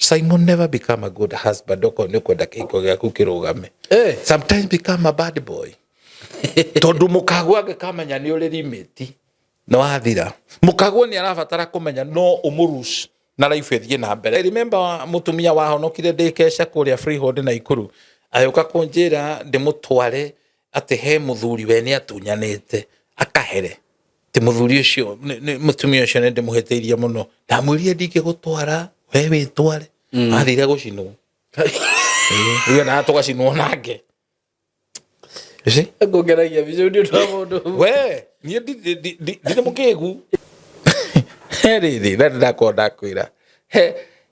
SYMO never become a good husband. Doko niko dakiko ya kukirugame. Sometimes become a bad boy. Tondu mukagu akamenya ni uri limiti. No athira. Mukagu ni arabatara kumenya no umurus na life ethie na mbere. I remember mutumia wahonokire ndikesha kuria Freehold na Ikuru. Ayoka kunjira ndimutware ati he muthuri we ni atunyanite akahere. Ti muthuri ucio mutumia ucio ne ndimuheteirie muno. Ndamwirie ndingigutwara we witware. Athire gucinwo. Uyo na tugacinwo nake. Isi? Ngogeragia bicundi twa mundu. We, ni ndi mukegu. Heriri, nda konda kwira.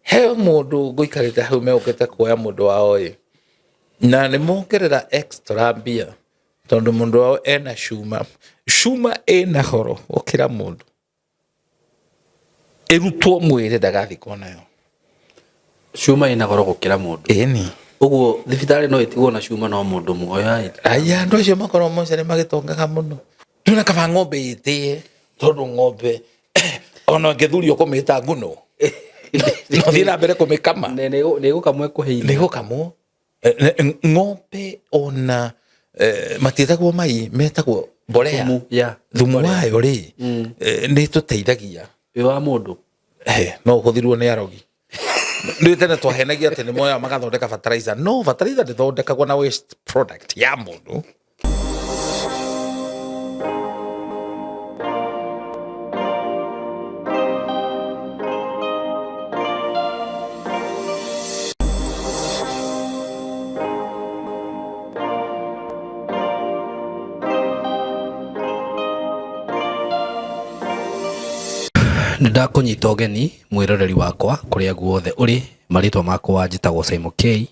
He mundu guikarite hau meukete kuoya mundu wao ĩ. Na nĩ mongerera extra mbia. Tondu mundu wao ena Shuma. Shuma ena horo okira mundu. Erutwo mwire ndagathikwo nayo. Shuma ina goro gukira mundu. Eni. Uguo thibitari no itigwo na Shuma no mundu muoya. Aya ndo cio makoro mose magitongaga muno. Tuna kaba ng'ombe itie tondu ng'ombe ona ngethuri ukomita nguno. No thina mbere kumikama. Ne gukamwe kuheina. Ne gukamwo. Ng'ombe ona matithagwo mai metagwo mbolea. Thumu wayo ri ni tuteithagia. We wa mundu. No uhuthirwo ni arogi. Nĩ tene twahenagia atĩ nĩ moya magathondeka fertilizer. No, fertilizer ndĩthondekagwo na waste product ya mũndũ. Ndakunyita ũgeni mwiroreri wakwa kuria guothe uri maritwa makwa njitagwo SYMO K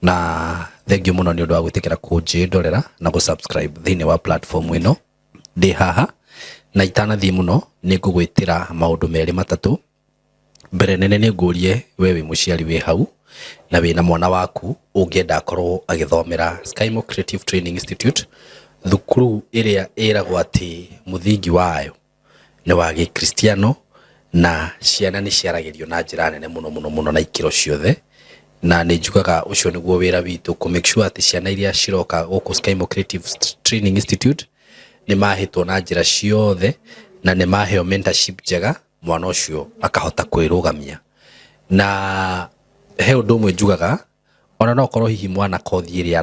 na thengiũ mũno nĩ ũndũ wa gwĩtĩkĩra kũnjĩndorera na gũsubscribe thĩinĩ wa platform ĩno ndĩ haha na itanathiĩ mũno nĩ ngũgwĩtĩra maũndũ merĩ matatũ. Mbere nene nĩ ngũrie we wĩ mũciari wĩ hau na wĩna mwana waku ũngĩenda akorwo agĩthomera SYMO Creative Training Institute, thukuru ĩrĩa ĩragwo atĩ mũthingi wayo nĩ wa Gĩkristiano na ciana nĩ ciaragĩrio na njĩra nene mũno na ikĩro ciothe, na nĩ njugaga ũcio nĩguo wĩra witũ ku make sure atĩ ciana iria ciroka gũkũ SYMO Creative Training Institute nĩ mahĩtwo na njĩra ciothe na nĩ maheo mentorship njega, mwana ũcio akahota kwĩrũgamia. Na he ũndũ ũmwe njugaga, ona no korwo hihi mwana kothi ĩrĩa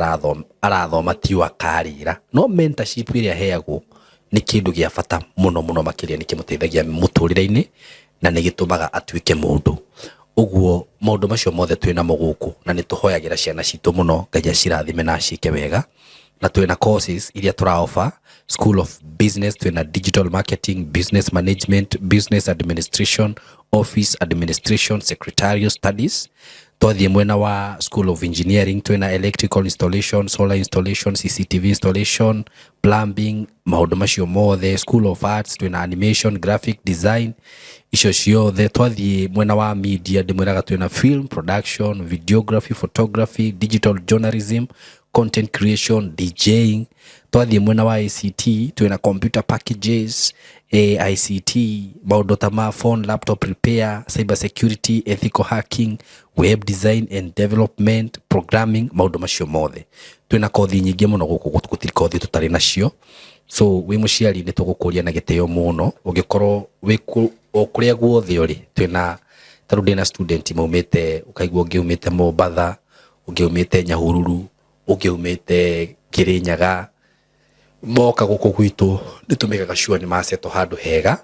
arathoma ti wa karĩra, no mentorship ĩrĩa heagwo ni kindu gia bata muno makiria nikimũteithagia mũtũrĩre-inĩ na nĩgĩtũmaga atuĩke mũndũ. Uguo maũndũ macio mothe twĩna mũgũkũ na nĩtũhoyagĩra ciana citũ mũno Ngai acirathime na acike wega, na twĩna courses iria tũraoffer: School of Business, twĩna Digital Marketing, Business Management, Business Administration, Office Administration, Secretarial Studies. Twathiĩ mwena wa School of Engineering twĩna Electrical Installation, Solar Installation, CCTV Installation, Plumbing, maũndũ macio mothe. School of Arts twĩna Animation, Graphic Design, icio ciothe. Twathiĩ mwena wa Media ndĩmwĩraga twĩna Film Production, Videography, Photography, Digital Journalism, Content Creation, DJing. Twathiĩ mwena wa ICT twĩna Computer Packages, ICT, maũndũ ta ma phone, laptop repair, cyber security, ethical hacking, web design and development, programming, maũndũ macio mothe. Twĩna kothi nyingĩ mũno gũkũ, gũtirĩ kothi tũtarĩ nacio. So wĩ mũciari nĩ tũgũkũria na gĩtĩo mũno ũngĩkorwo wĩ kũrĩa guothe ũrĩ. Twĩna tarũ ndĩna student maumĩte, ũkaigua ũngĩumĩte Mombatha, ũngĩumĩte Nyahururu, ũngĩumĩte Kĩrĩnyaga, moka gũkũ gwitũ nĩtũmĩkaga sure nĩ masetwo handũ hega.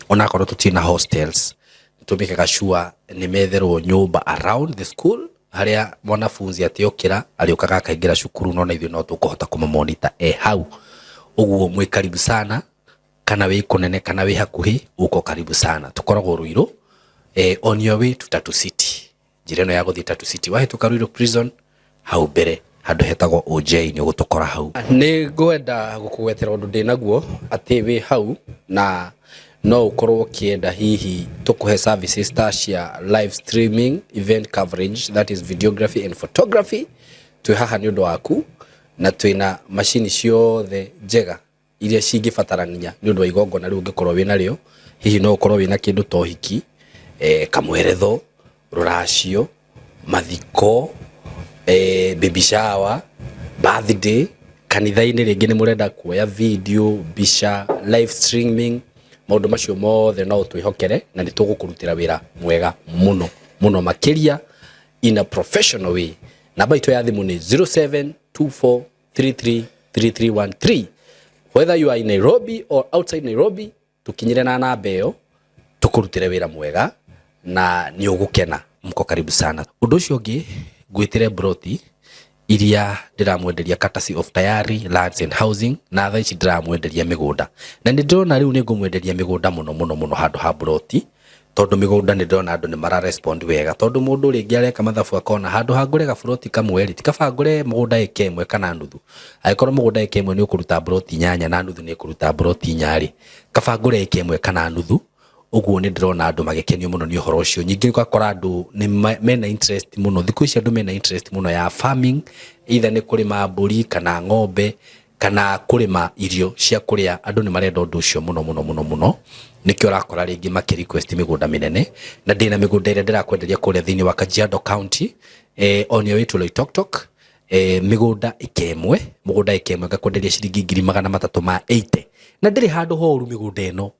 Ona korwo tũtirĩ hostels, nĩtũmĩkaga sure nĩ metherwo nyũmba around the school harĩa mwanafunzi atiokĩra arĩũkaga akaingĩra cukuru, no na ithuĩ no tũkũhota kũmũmonitor hau. Uguo mwĩ karibu sana, kana wĩ kũnene kana wĩ hakuhĩ, uko karibu sana. Tũkoragwo Ruiru on your way to Tatu City. Njĩra ĩno ya gũthiĩ Tatu City wahĩtũka Ruiru prison, hau mbere handũ hetagwo OJ nĩ ũgũtũkora hau. Nĩ ngwenda gũkũgwetera ũndũ ndĩnaguo atĩ wĩ hau na no ũkorwo ũkĩenda hihi tũkũhe services ta cia live streaming, event coverage, that is videography and photography. Twĩ haha nĩ ũndũ waku na twĩna macini ciothe njega iria cingĩbatarania nĩ ũndũ wa igongona rĩu ũngĩkorwo wĩna rĩo. Hihi no ũkorwo wĩna kĩndũ ta ũhiki, kamweretho, ruracio, mathiko, baby shower, birthday, kanitha-inĩ rĩngĩ nĩ mũrenda kuoya video, mbica, live streaming, maũndũ macio mothe no twĩhokere na nĩ tũgũkũrutĩra wĩra mwega mũno mũno makĩria in a professional way. Namba itũ ya thimũ nĩ 0724333313. Whether you are in Nairobi or outside Nairobi, tukinyire na namba ĩyo tũkũrutĩre wĩra mwega na nĩ ũgũkena. Mko karibu sana. Ũndũ ũcio ũngĩ ngwĩtĩre broti iria ndiramwenderia courtesy of Tayari Lands and Housing, na thaa ici ndiramwenderia mĩgũnda. Na nĩ ndĩrona rĩu nĩ ngũmwenderia mĩgũnda mũno handũ ha broti, tondũ mĩgũnda nĩ ndĩrona andũ nĩ mara respond wega, tondũ mũndũ rĩngĩ areka mathabu akona handũ ha ngũre gabroti kamwe rĩ, tikaba ngũre mũgũnda eka ĩmwe kana nuthu. Angĩkorwo mũgũnda eka ĩmwe nĩ ũkũruta broti 8 na nuthu nĩ ũkũruta broti 4 rĩ, kaba ngũre eka ĩmwe kana nuthu. Uguo nĩ ndĩrona andũ magĩkenio mũno nĩ ũhoro ũcio. Nyingĩ ũgakora andũ nĩ mena interest mũno, thikũ ici andũ mena interest mũno ya farming, either nĩ kũrĩma mbũri kana ng'ombe kana kũrĩma irio cia kũrĩa. Andũ nĩ marenda ũndũ ũcio mũno. Nĩkĩo ũrakora rĩngĩ makĩ request mĩgũnda mĩnene, na ndĩna mĩgũnda ĩrĩa ndĩrakwenderia kũrĩa thĩinĩ wa Kajiado County, on your way to Loitoktok, mĩgũnda ĩkemwe ngakwenderia ciringi 380. Na ndĩrĩ handũ horu mĩgũnda ĩno,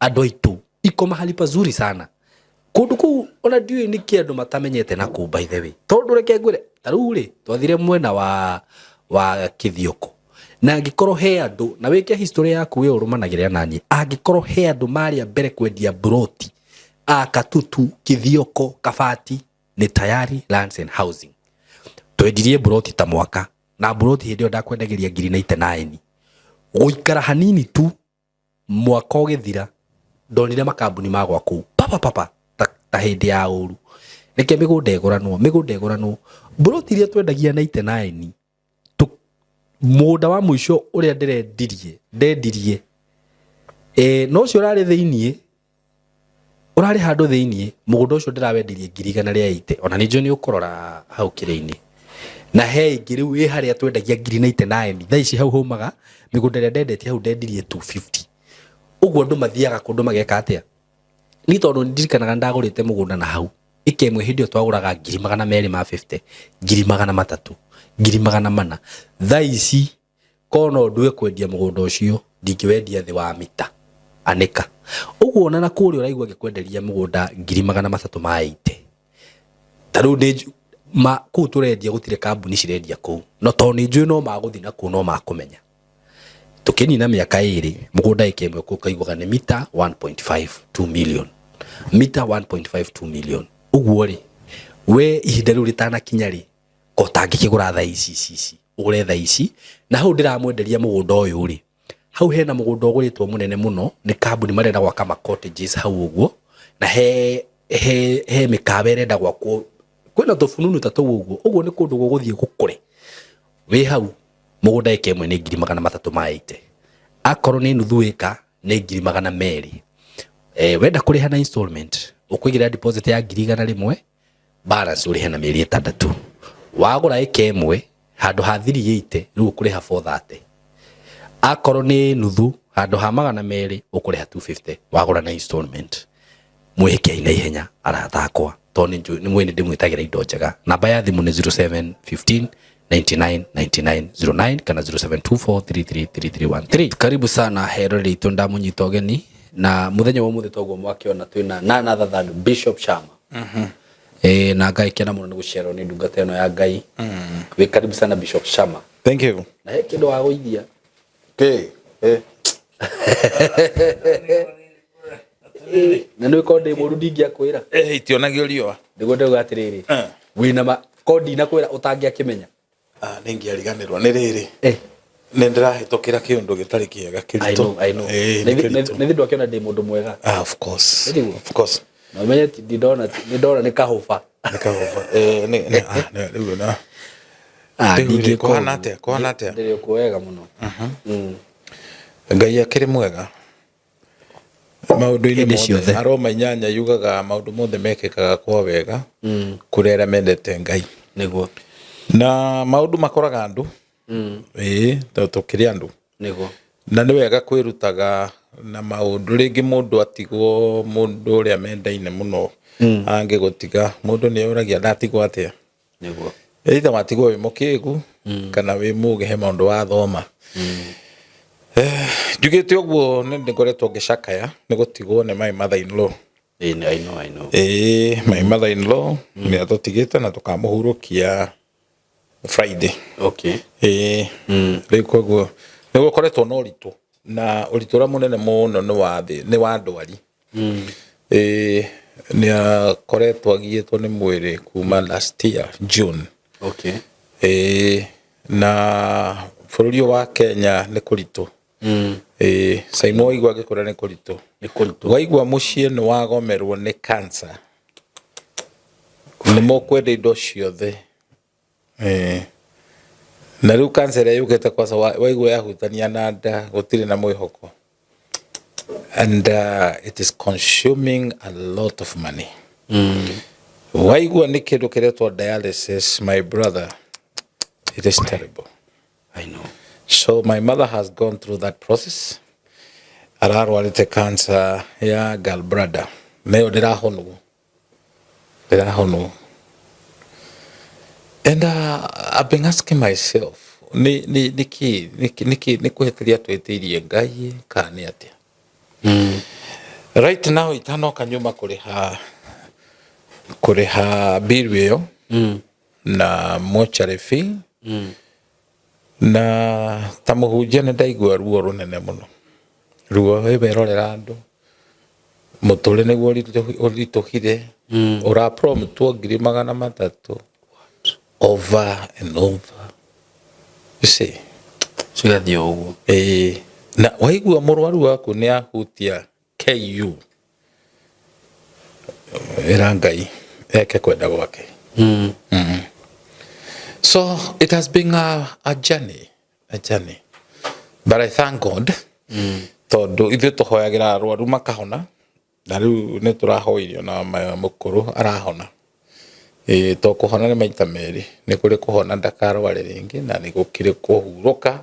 andũ aitũ iko mahali pazuri sana. Kundu kuu ona ndiũĩ nĩkĩ andũ matamenyete na kuu by the way. Tondũ reke ngwĩre tarĩu rĩ twathire mwena wa Kithioko, na angĩkorwo he andũ na wĩke history yaku wĩ ũrũmanagĩrĩra naniĩ, angĩkorwo he andũ marĩa mbere kwendia broti Katutu, Kithioko, Kabati, nĩ Tayari Lands and Housing. Twendirie broti ta mwaka, na broti hĩndĩ ĩyo ndakwendagĩria 99. Gũikara hanini tu mwaka ũgĩthira ndonire makambuni magwa kuu papa ta hĩndĩ ya ũru. Reke mĩgũnda ĩgũranwo broti iria twendagia 99. Mũgũnda wa mũico ũrĩa ndendirie no ũcio ũrarĩ thĩiniĩ, ũrarĩ handũ thĩiniĩ, mũgũnda ũcio ndĩrawendirie 180. Ona nĩnjũ nĩ ũkũrora hau kĩrĩa-inĩ, na he ingĩ rĩu ĩ harĩa twendagia 99. Thaa ici hau haumaga mĩgũnda ĩrĩa ndendetie hau ndendirie 250. Uguo andũ mathiaga kũndũ mageka atĩa. Ni tondũ ndirikanaga ndagũrĩte mũgũnda na hau ikemwe hĩndĩ ĩyo twagũraga 250, 300, 400. Thaa ici kono ndue kwendia mũgũnda ũcio ndingĩwendia thĩ wa mita anĩka. Uguo ona na kũrĩa ũraigua ngĩkwenderia mũgũnda 380. Tarĩu nĩ kũu tũrendia gũtirĩ kambuni cirendia kũu, no tondũ nĩ njũĩ no magũthiĩ na kũu no makũmenya. Tukinina miaka 2 mũgũnda ĩkemwe kũ kaiguaga nĩ mita 1.52 million. Mita 1.52 million. Uguo rĩ we ihinda rĩu rĩtanakinya rĩ ko tangĩkĩgũra thaa ici ũgũre thaa ici. Na hau ndĩramwenderia mũgũnda ũyũ rĩ, hau hena mũgũnda ũgũrĩtwo mũnene mũno nĩ kambuni marenda gwaka ma cottages hau ũguo, na he mĩkawa ĩrenda gwakwo, kwĩna tũfununu ta tũu ũguo. Ũguo nĩ kũndũ gũgũthiĩ gũkũre wĩ hau. Mũgũnda ĩkemwe nĩ 380. Akorwo nĩ nuthu ĩka nĩ 200. Wenda kũrĩha na installment ũkũigĩra deposit ya 100 balance ũrĩhe na mĩeri 6. Wagũra ĩkemwe handũ ha 380 rĩu ũkũrĩha 430. Akorwo nĩ nuthu handũ ha 200 ũkũrĩha 250 wagũra na installment. Mwĩhĩke na ihenya arathakwa tondũ nĩ mwene ndĩmwĩtagĩra indo njega. Namba ya thimũ nĩ 0715 999909 kana 0724333313. Karibu sana hero letu ndamunyita ũgeni, na muthenya wa muthe toguo mwakiona twina nana thathan Bishop Shama. Na Ngai kena mũno nĩ gũcerwo nĩ ndungata ĩno ya Ngai. We karibu sana Bishop Shama. Thank you. Na he kĩndũ wa gũithia na nĩ kode mũru ndingĩakwĩra itionagio riũa nĩguo ndauga atĩrĩrĩ wĩna kodi na kwĩra ũtangĩakĩmenya. Nĩngĩariganĩrwo nĩ rĩrĩ nĩ ndĩrahĩtũkĩra kĩũndũ gĩtarĩ kĩega kĩritũ. I know. Nĩ thĩndũ akĩona ndĩ mũndũ mwega. Of course. Na menye ndona nĩ kahũba. Rĩu na kũhana atĩa ndĩrĩ kwega mũno. Ngai akĩrĩ mwega maũndũ-inĩ mothe. Aroma 8 yugaga maũndũ mothe mekĩkaga kwa wega kũrĩ arĩa mendete Ngai. Nĩguo. Na maũndũ makoraga andũ tũkĩrĩ andũ. Nĩguo. na nĩ wega kwĩrutaga na maũndũ rĩngĩ mũndũ atigwo mũndũ ũrĩa mendaine mũno angĩgũtiga mũndũ nĩ oragia ndatigwo atĩa nĩguo either watigwo wĩ mũkĩgu kana wĩ mũgĩ he maũndũ wathoma njugĩte ũguo nĩ ngoretwo ngĩcakaya nĩ gũtigwo nĩ my mother in law. I know. My mother in law nĩ atũtigĩte na tũkamũhurũkia Friday. Okay. Rĩu koguo nĩ gũkoretwo na ũritũ na ũritũ ũrĩa mũnene mũno nĩ wa ndwari. Nĩ akoretwo agiĩtwo nĩ mwĩrĩ kuma last year June. Okay. Na bũrũri wa Kenya nĩ kũritũ. SYMO waigua gĩkũra nĩ kũritũ. Waigua mũciĩ nĩ wagomerwo nĩ cancer. Nĩ mũkwenda indo ciothe. Na rĩu cancer yũkĩte kwa waigua yahutania na nda gũtirĩ na mwĩhoko. And it is consuming a lot of money. Waigua nĩ kĩndũ kĩretwo dialysis, my brother, it is terrible. I know. So my mother has gone through that process. Ararwarĩte cancer ya gallbladder. Nayo ndĩrahonwo. And I've been asking myself, nĩ kũhĩtĩria twĩtĩirie Ngai kana nĩ atĩa? Right now itanoka nyuma kũrĩha bill ĩyo na mortuary fee. Na ta mũhunjia nĩ ndaigua ruo rũnene mũno. Ruo wĩberorera andũ. Mũtũrĩ nĩguo ũritũhire. Ũrapromitwo 300,000 over and over. You see? Cigathiĩ ũguo. Na waigua mũrwaru waku nĩ ahutia KU. Ĩra Ngai eke kwenda gwake. So it has been a journey. But I thank God. Tondũ ithuĩ tũhoyagĩra arwaru makahona. Na rĩu nĩ tũrahoirio na mũkũrũ arahona. To kũhona nĩ maita merĩ. Nĩ kũrĩ kũhona ndakarware rĩngĩ na nĩ gũkĩrĩ kũhurũka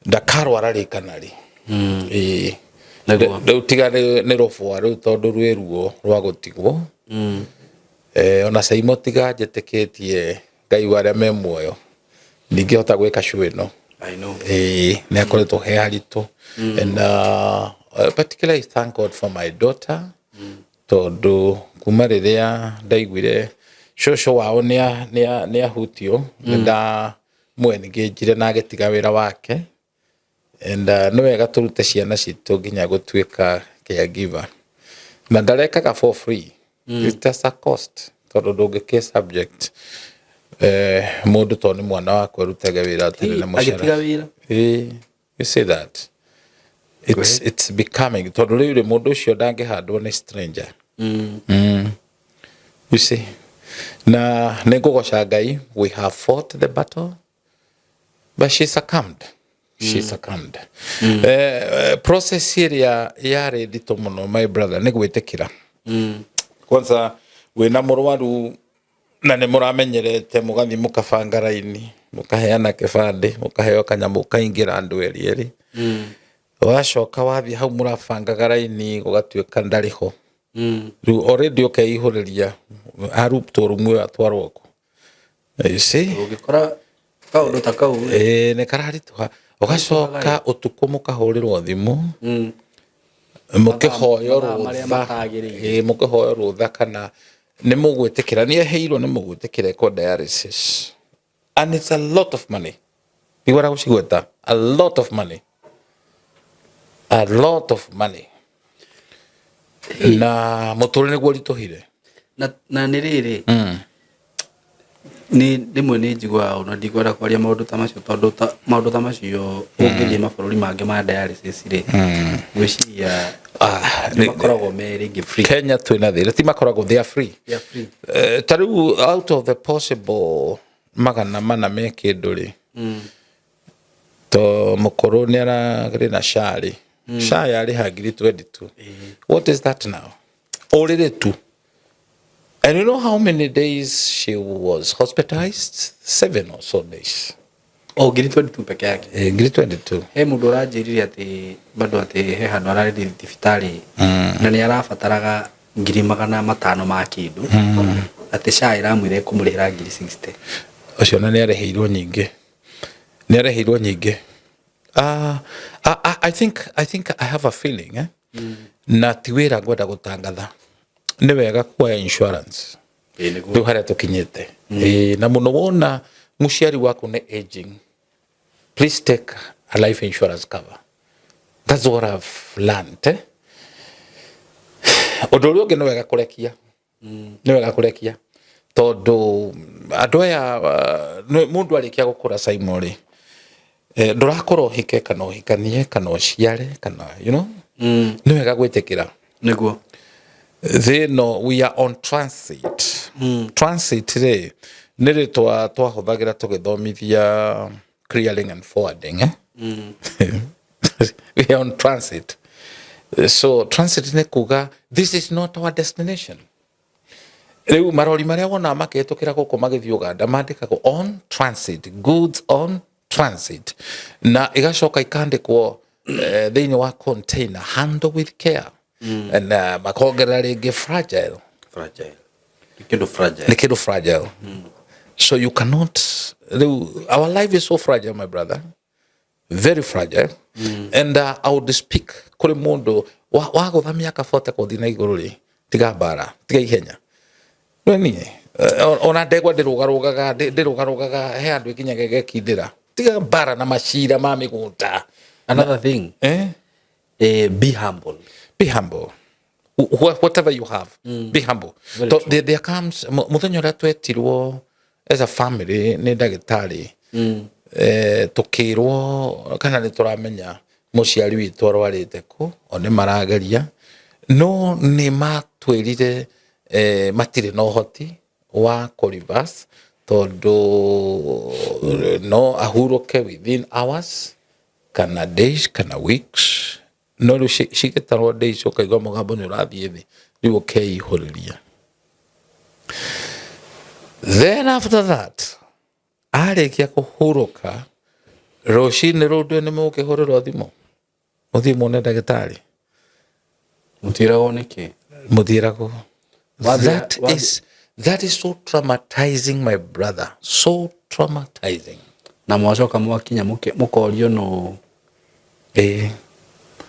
ndakarwara rĩkanarĩ. Rĩu tiga nĩ rũbwa rĩu tondũ rwĩ ruo rwa gũtigwo. Ona SYMO tiga njĩtĩkĩtie Ngai warĩa me muoyo. Ndingĩhota gwĩka show ĩno. I know. Nĩ akoretwo he haritũ. And particularly thank God for my daughter. Tondũ kuma rĩrĩa ndaiguire shosho wao nĩ ahutio. Ndamwengĩnjire na agĩtiga wĩra wake. And nĩ wega tũrute ciana citũ nginya gũtuĩka caregiver. Na ndarekaga for free. It's just a cost. Tondũ ndũngĩkĩ subject mũndũ tondũ nĩ mwana waku arutaga wĩra atarĩ na mũcara. You see that? It's becoming. Tondũ rĩu mũndũ ũcio ndangĩhandwo nĩ stranger. You see? Na nĩ ngũgoca Ngai, we have fought the battle, but she succumbed. Process ĩrĩa yarĩ nditũ mũno, my brother, nĩ gwĩtĩkĩra. Kwanza wĩna mũrwaru na nĩ mũramenyerete mũgathi mũkabanga raini, mũkaheana kĩbandĩ, mũkaheo kanyamũ kaingĩra andũ erĩ. Wacoka wathiĩ hau mũrabangaga raini gũgatuĩka ndarĩ ho. Rĩu already ũkeihũrĩria arutwo rumwe atwarwo ku. You see? Ũgĩkora kaũndũ ta kau nĩ kararitũha. Ũgacoka ũtukũ mũkahũrĩrwo thimũ. Mũkĩhoyo rũtha kana nĩ mũgwĩtĩkĩra nĩ eheirwo nĩ mũgwĩtĩkĩra eko dialysis. And it's a lot of money. Nĩguo gũcigweta a lot of money. Na mũtũrĩ nĩguo ritũhire. Na nĩ rĩrĩ. Ni rĩmwe nĩ njiguaga ona ndigwenda kwaria maũndũ ta macio tondũ maũndũ ta macio ũngĩthiĩ mabũrũri mangĩ ma dialysis rĩ gwĩciria nĩ makoragwo me rĩngĩ free. Kenya twĩna thĩra ti makoragwo they are free. Ta rĩu out of the possible 400 me kĩndũ rĩ to mũkũrũ nĩ ararĩ na SHA SHA yarĩha 22. What is that now? Already 2. And you know how many days she was hospitalized? 7 or so days. ngiri 22 peke yake ngiri 22 he mundu uranjirire ati bado ati he handu arari thibitari na ni arabataraga ngiri 500 ma kindu ati SHA iramwire kumurihira ngiri 60 ucio na ni areheirwo nyingi I think I have a feeling na tiwira ngwenda gutangatha ni wega kwa insurance ndio haria tukinyete na muno wona muciari wako ne aging, please take a life insurance cover. That's what I've learned. Odoro ungi no wega kurekia tondu andu aya mundu arikia gukura SYMO ri ndurakorwo hike kana hikanie kana uciare kana ni wega gwitikira niguo we are on transit. Transit ri nire twahuthagira tugithomithia clearing and forwarding we are on transit. So transit ni kuga this is not our destination. Riu marori maria wona maketukira guko magithii Uganda mandikago on transit, goods on transit, na igacoka ikandikwo thiini wa container, handle with care and makongerera ringi fragile ni kindu fragile. So you cannot, our life is so fragile, my brother, very fragile. And I would speak kuri mundu wa guthamia kabote kuthi na iguru ri tiga Mbara tiga ihenya ni ona ndegwa ndirugarugaga he andu ikinyaga gekindira tiga Mbara na mashira ma miguta. Another thing be humble whatever you have. Be humble. There comes muthenya uria twetirwo as a family ni ndagitari tukirwo kana ni turamenya muciari witu arwarite ku oni marageria no ni matwirire matire no hoti wa reverse tondu no ahuroke within hours kana days kana weeks no shigetarwo days ukaigwa mugambo ni urathie thi riu ukeihuriria. Then after that arikia kuhuruka roshini rodo ni mukihurira thimo muthimo ne ndagitari mutirago niki mutirago. That is so traumatizing, my brother, so traumatizing. Na mwacoka mwakinya mukorio no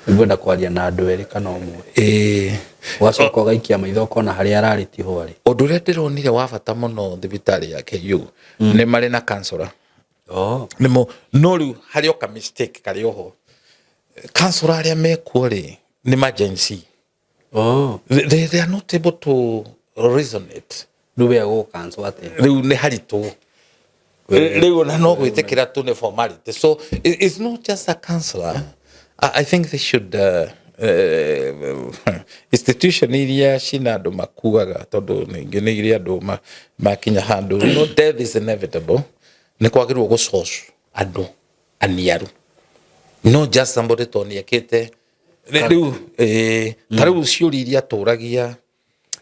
ngwenda kwaria na andu eri kana umwe wacoka gaikia maitho kona haria arari tiho ri undu ria ndironire wa bata muno thibitari ya KU ni mari na counselor nimo no riu hario ka mistake kari oho counselor aria mekuo ri ni emergency they are not able to resonate riu ya go cancel ate riu ni haritu riu na no gwitikira tu ni formality. So it's not just a counselor. I think they should institution iria cina andu makuaga tondu ningi ni iria andu makinya handu death is inevitable ni kwagirwo gucocu andu aniaru no just somebody toniekete riu tariu ciuri iria turagia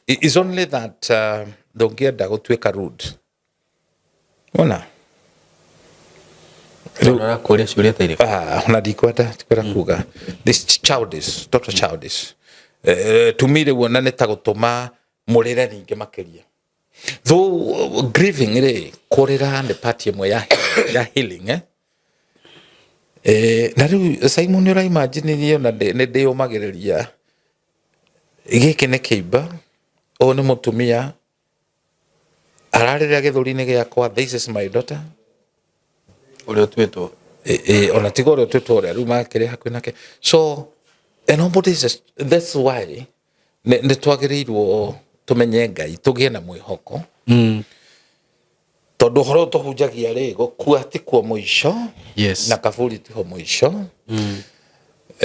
is only that ndongienda gutwika rude ona Rora kuria ciuria tairi na dikwata kuga this childish Dr. Childish to me they wona neta gutuma murire ninge makeria though grieving ri kurira and party emwe ya healing na riu SYMO ni ura imagine ni ona ne ndio magiriria giki ne kiba o ni mutumia ararira githuri-ini giakwa this is my daughter urio twetwo ona tigo urio twetwo ria riu makire hakuhi nake. So and nobody is, that's why ne twagirirwo tumenye Ngai tugie na mwihoko tondu horo tuhunjagia ri gukua ti kwa muico na kaburi tiho muico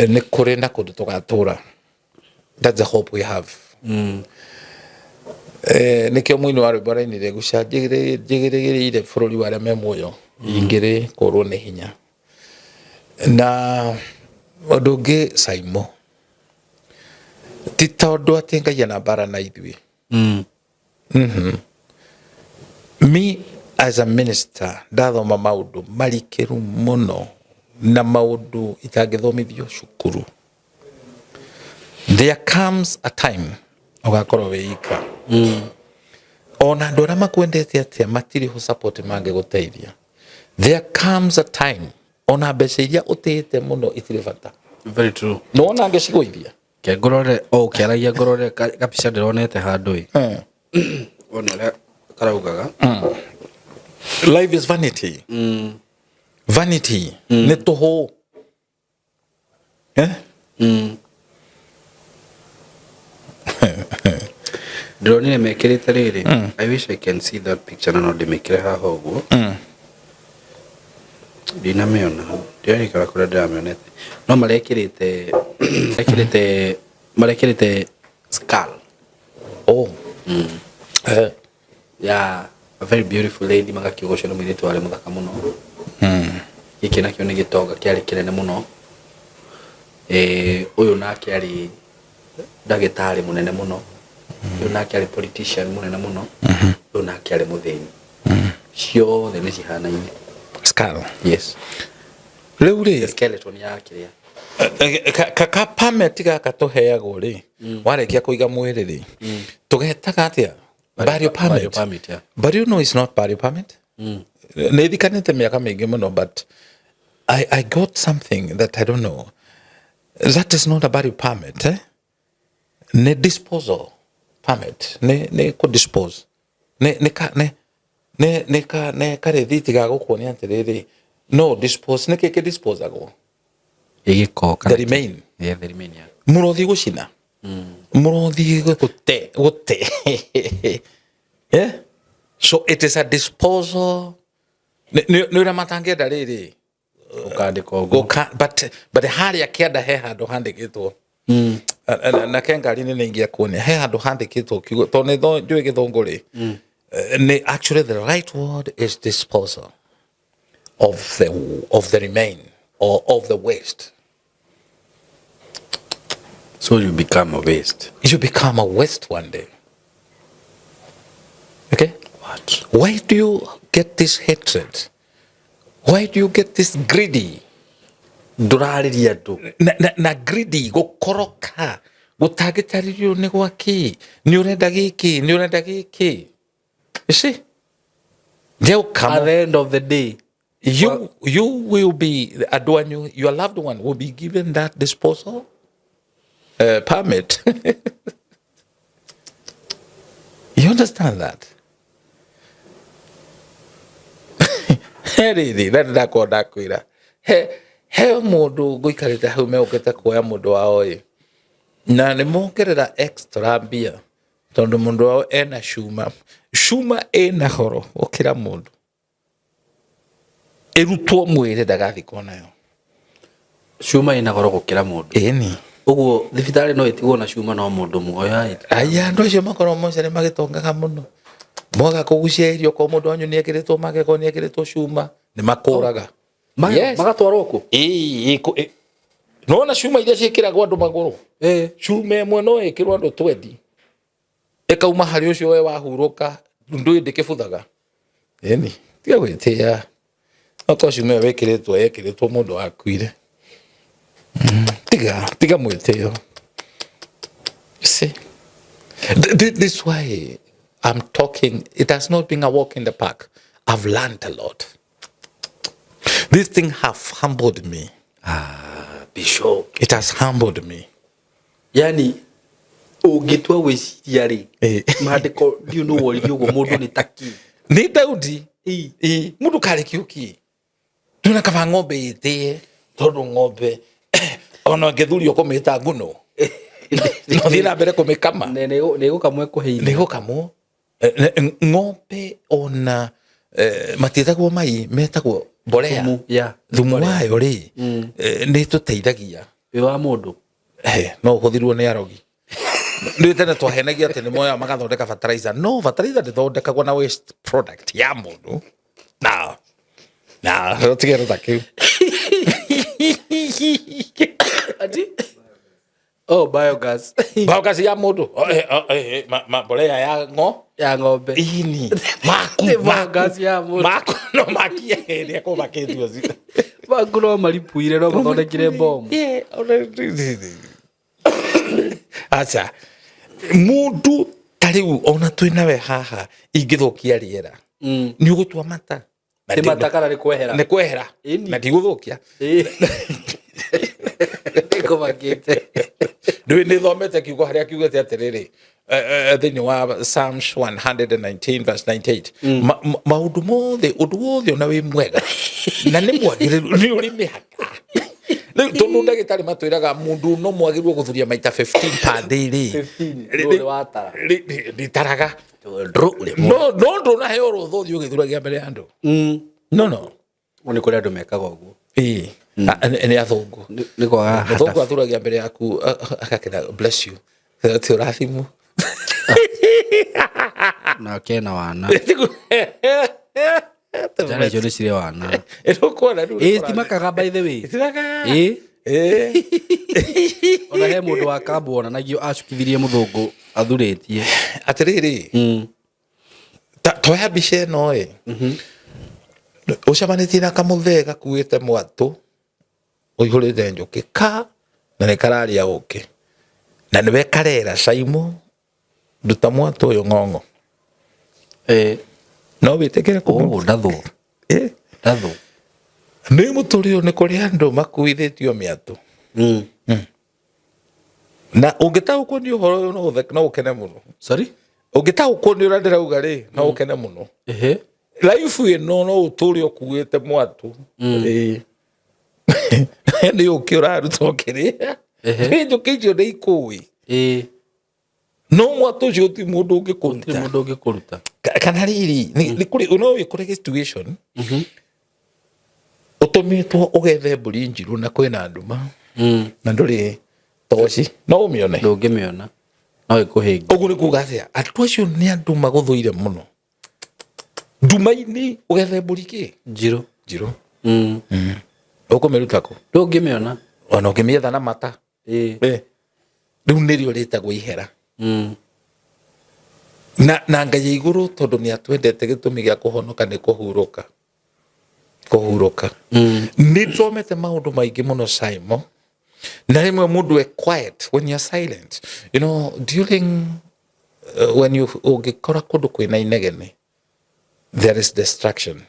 ni kuri na kundu tugatura. That's the hope we have. Nikio mwini wa rwimbo-ini guca njigirigirire bururi waria me muoyo ingiri kurwo ni hinya na undu ungi SYMO ti tondu atingagia na Mbara na ithui me as a minister ndathoma maundu marikiru muno na maundu itangithomithio cukuru. There comes a time ugakorwo wiika ona andu aria makwendete atia matiri ho support mange guteithia. There comes a time ona mbeca iria utihite muno itire bata. Very true. No ona ngiciguithia ke ngorore kiaragia ngorore kapicha ndironete handu ona ria karaugaga life is vanity. Vanity ni toho. Ndronire mekirite riri. I wish I can see that picture na no ndimikire haha uguo. Dina meona. Ndioni kala kura ndamionete. No marekirite marekirite skull. Oh. Yeah, a very beautiful lady magakigocera mwiritu wale muthaka muno. Giki nakio ni gitonga kiari kinene muno. Uyu nake ari ndagitari munene muno. Uyu nake ari politician munene muno. Uyu nake ari muthini. Ciothe ni cihanaine. Skull. Yes. Riu ri skeleton ya kiria. Kaka permit gaka tuheagwo ri warekia kuiga mwiri ri tugetaga atia burial permit. Yeah. But you know it's not burial permit. Nithikanite miaka mingi muno, but I got something that I don't know. That is not a burial permit. Ne disposal permit. Ne ko dispose. Ne karethiti ga gukuonia atiriri. No dispose. Ne ke dispose ago. The remain. Yeah, the remain. Yeah. Murothi gucina. Murothi gute. Yeah. So it is a disposal. Nura matangeda riri. But hari akienda he handu handikitwo. Na kengari ni ningia kuonia he handu handikitwo kiugo to ne njui githungu ri. Actually the right word is disposal of the remain or of the waste. So you become a waste. You become a waste one day. Okay? What? Why do you get this hatred? Why do you get this greedy? Ndurariria ndu. Na greedy gukoroka. Gutagitaririo ni gwaki. Ni urenda giki. You see? They'll come. At the end of the day, you will be your loved one will be given that disposal permit. You understand that? Really, that kwira. He mundu guikarite hau meukite kuoya mundu wao na ni mongerera extra mbia tondu mundu wao ena Shuma ena horo okira mundu erutwo mwire ndagathikwo nayo. Shuma ina goro gukira mundu. Eni uguo thibitari no itigwo na Shuma no mundu muoyo aya ndo cio makoro mocere magitongaga muno moga kugucia irio ko mundu wanyu ni ekiritwo magego ni ekiritwo Shuma ni makuraga. Yes. Magatwarwo ku no na Shuma iria ciikiragwo andu maguru. Shuma emwe no ikirwo andu 20 ekauma hari ucio we wahuruka ndu ndikibuthaga. Eni tiga gwitia oko Shuma wekiritwo mundu akuire. Tiga mwiteo. See, this is why I'm talking. It has not been a walk in the park. I've learned a lot. This thing have humbled me. Bishop. It has humbled me. Yani ugitwa wiciria ri maandiko ndiu no wori ugo mundu ni taki ni Daudi mundu kare kiuki tuna kaba ng'ombe ite tondu ng'ombe ona ngethuri ukomita nguno no thina mbere kumikama ne gukamwe kuheina ne gukamwo ng'ombe ona matithagwo mai metagwo mbolea thumu wayo ri ni tuteithagia wi wa mundu no uhuthirwo ni arogi ndio tena twahenagia ati ni moya magathondeka fertilizer. No, fertilizer ndithondekagwo na waste product ya mundu. Na tigero takiu ati Biogas. Biogas ya mundu. Mbolea ya ng'ombe. Ini. Biogas ya mundu. Maku no makie ni ko maketio zi. Maku no maripuire no mathondekire bomu. Acha. Mundu tariu ona twinawe haha ingithukia riera. Ni ugutua mata. Ti mata kana ni kwehera. Ni kwehera. Na ndiguthukia. Niko makete. Nĩ thomete kiugo harĩa kiugete atiriri thĩinĩ wa Psalms 119 verse 98 maũndũ mothe ũndũ wothe ona wĩ mwega na nĩ mwagĩrĩru nĩ ũrĩ mĩhaka rĩu tondũ ndagĩtarĩ matwĩraga mũndũ no mwagĩrĩrwo gũthuria maita 15 per day nditaraga no ndũnaheo rũtha ũthiĩ ũgĩthuragia mbere ya andũ no nĩ kũrĩ andũ mekaga ũguo nĩ athũngũ nĩ kwaga athũngũ athuragia mbere yaku agakena bless you ti ũrathimu na kena wana jana icio nĩ cirĩ wana citimakaga by the way ona he mũndũ wa kambu onanagio acukithirie mũthũngũ athurĩtie atĩrĩrĩ toya mbica ĩno ũcamanĩtie na kamũthee gakuĩte mwatũ ũihũrĩte njũkĩ na nĩ kararia ũkĩ na nĩwe karera SYMO nduta mwatũ ũyũ ng'ong'o no wĩtĩkĩre ndathũ nĩ mũtũrĩ ũyũ nĩ kũrĩ andũ makuithĩtio mĩatũ na ũngĩtaũkwo nĩ ũhoro ũyũ no ũkene mũno ũngĩtaũkwo nĩ ũrĩa ndĩrauga rĩ no ũkene mũno life ĩno no ũtũre ũkuĩte mwatũ nĩ ũkĩ ũraruta ũkĩrĩa njũkĩ icio nĩ ikũĩ no mwatũ ũcio ti mũndũ ũngĩkũruta kana riri nĩ kũrĩ no wĩkore situation ũtũmĩtwo ũgethe mbũri njirũ na kwĩna nduma na ndũrĩ toci no ũmĩone ndũngĩmĩona no ĩkũhĩngia ũguo nĩ kuuga atĩa andũ acio nĩ andũ magũthũire mũno nduma-inĩ ũgethe mbũri kĩ njirũ ũkũmĩruta kũ ndũngĩmĩona ona ũngĩmĩetha na mata rĩu nĩrĩo rĩtagwo ihera na Ngai ya igũrũ tondũ nĩ atwendete gĩtũmi gĩa kũhonoka nĩ kũhurũka nĩ twomete maũndũ maingĩ mũno SYMO na rĩmwe mũndũ quiet when you're silent you know during when you ũngĩkora kũndũ kwĩna inegene there is destruction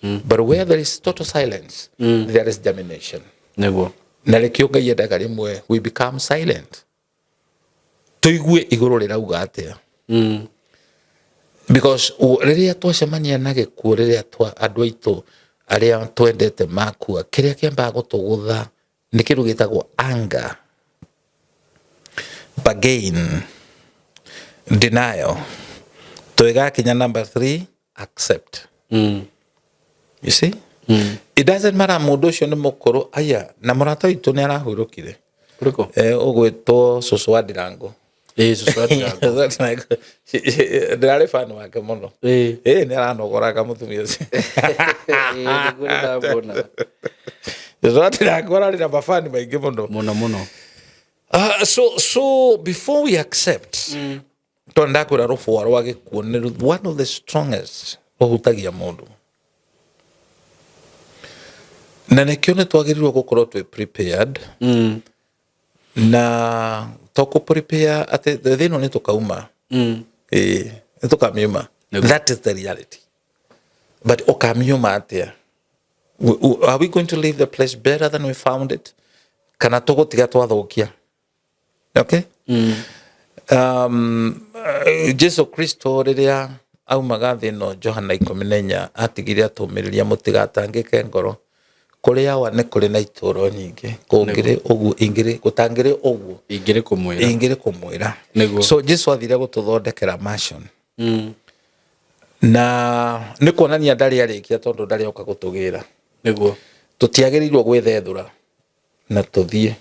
but where there is total silence there is domination na rĩkĩo Ngai endaga rĩmwe we become silent tũigue igũrũ rĩrauga atĩa because rĩrĩa twacemania na gĩkuũ rĩrĩa andũ aitũ arĩa twendete makua kĩrĩa kĩambaga gũtũgũtha nĩ kĩndũ gĩtagwo anger bargain denial tũĩgakinya number 3 accept you see it doesn't matter mũndũ ũcio nĩ mũkũrũ aya na mũrata witũ nĩ arahurũkire ũgwĩtwo cũcũ wa Ndirango ndĩrarĩ fan wake mũno nĩ aranogoraga mũtumia ũcio cũcũ wa Ndirango ararĩ na mabani maingĩ mũno so before we accept tondũ ndakwĩra rũbũa rwa gĩkuũ nĩ one of the strongest rũhutagia mũndũ na nĩkĩo nĩ twagĩrĩirwo gũkorwo twĩ prepared na toko prepare atĩ thĩno nĩ tũkauma nĩ tũkamiuma that is the reality but ũkamiuma atĩa are we going to leave the place better than we found it kana tũgũtiga twathũkia okay Jesu Kristo rĩrĩa aumaga thĩ ĩno Johana 14 atigire atũmĩrĩria mũtigatangĩke ngoro kũrĩ awa nĩ kũrĩ na itũũro nyingĩ kũngĩrĩ ũguo ingĩrĩ gũtangĩrĩ ũguo ingĩrĩ kũmwĩra so Jesu athire gũtũthondekera mansion na nĩ kuonania ndarĩ arĩkia tondũ ndarĩ oka gũtũgĩra nĩguo tũtiagĩrĩirwo gwĩthethũra na tũthiĩ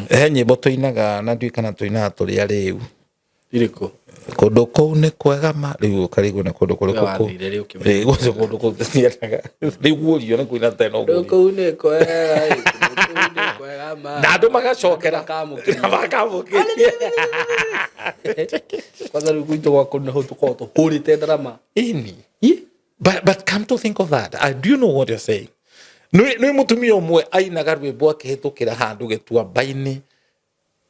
he nyĩmbo tũinaga na ndui kana tũinaga tũrĩ arĩu irĩkũ kũndũ kũu nĩ kwega ma rĩu ũkarigwo na kũndũ kũrĩkũ kũndũ kũu tũtiendaga rĩu guorio nĩ kuina tena ũguo kũu nĩ kwega na andu magacokera na makamũkĩria kwanza rĩu gwitũ gwakũ nĩ hau tũkoragwo tũhũrĩte ndarama ini but come to think of that, do you know what you're saying? Nĩ mũtumia ũmwe ainaga rwĩmbo akĩhĩtũkĩra handũ Gĩtuamba-inĩ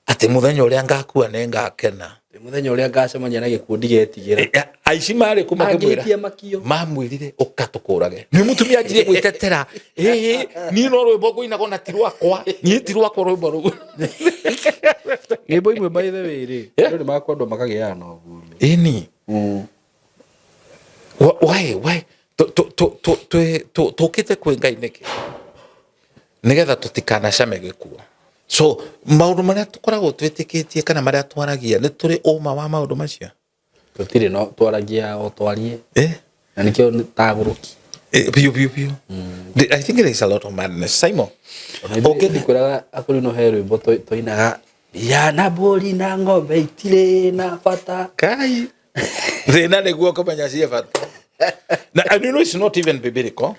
atĩ mũthenya ũrĩa ngakua nĩ ngakena, mũthenya ũrĩa ngacemania na gĩkundi getigĩra. Aici marĩ ku makĩmwĩra mamwĩrire ũka tũkũrage. Nĩ mũtumia anjirie gwĩtetera, niĩ no rwĩmbo ngũinaga na ti rwakwa, niĩ ti rwakwa rwĩmbo rũu. Rwĩmbo imwe by the way rĩ andũ nĩ makwendwo makagĩaga na ũgurio. Ĩni why tũkĩte kwĩ Ngai nĩkĩ nĩgetha tũtikanacame gĩkuo? So maũndũ marĩa tũkoragwo twĩtĩkĩtie kana marĩa twaragia nĩ tũrĩ ũma wa maũndũ macio? Tũtirĩ no twaragia o twarie na nĩkĩo nĩ tagũrũki piu. I think there is a lot of madness. SYMO ũngĩthikũraga akũrĩ no he rwĩmbo tũinaga ya na mbũri na ng'ombe itirĩ na bata kai thĩna nĩguo kũmenya ciĩ bata. And you know it's not even biblical.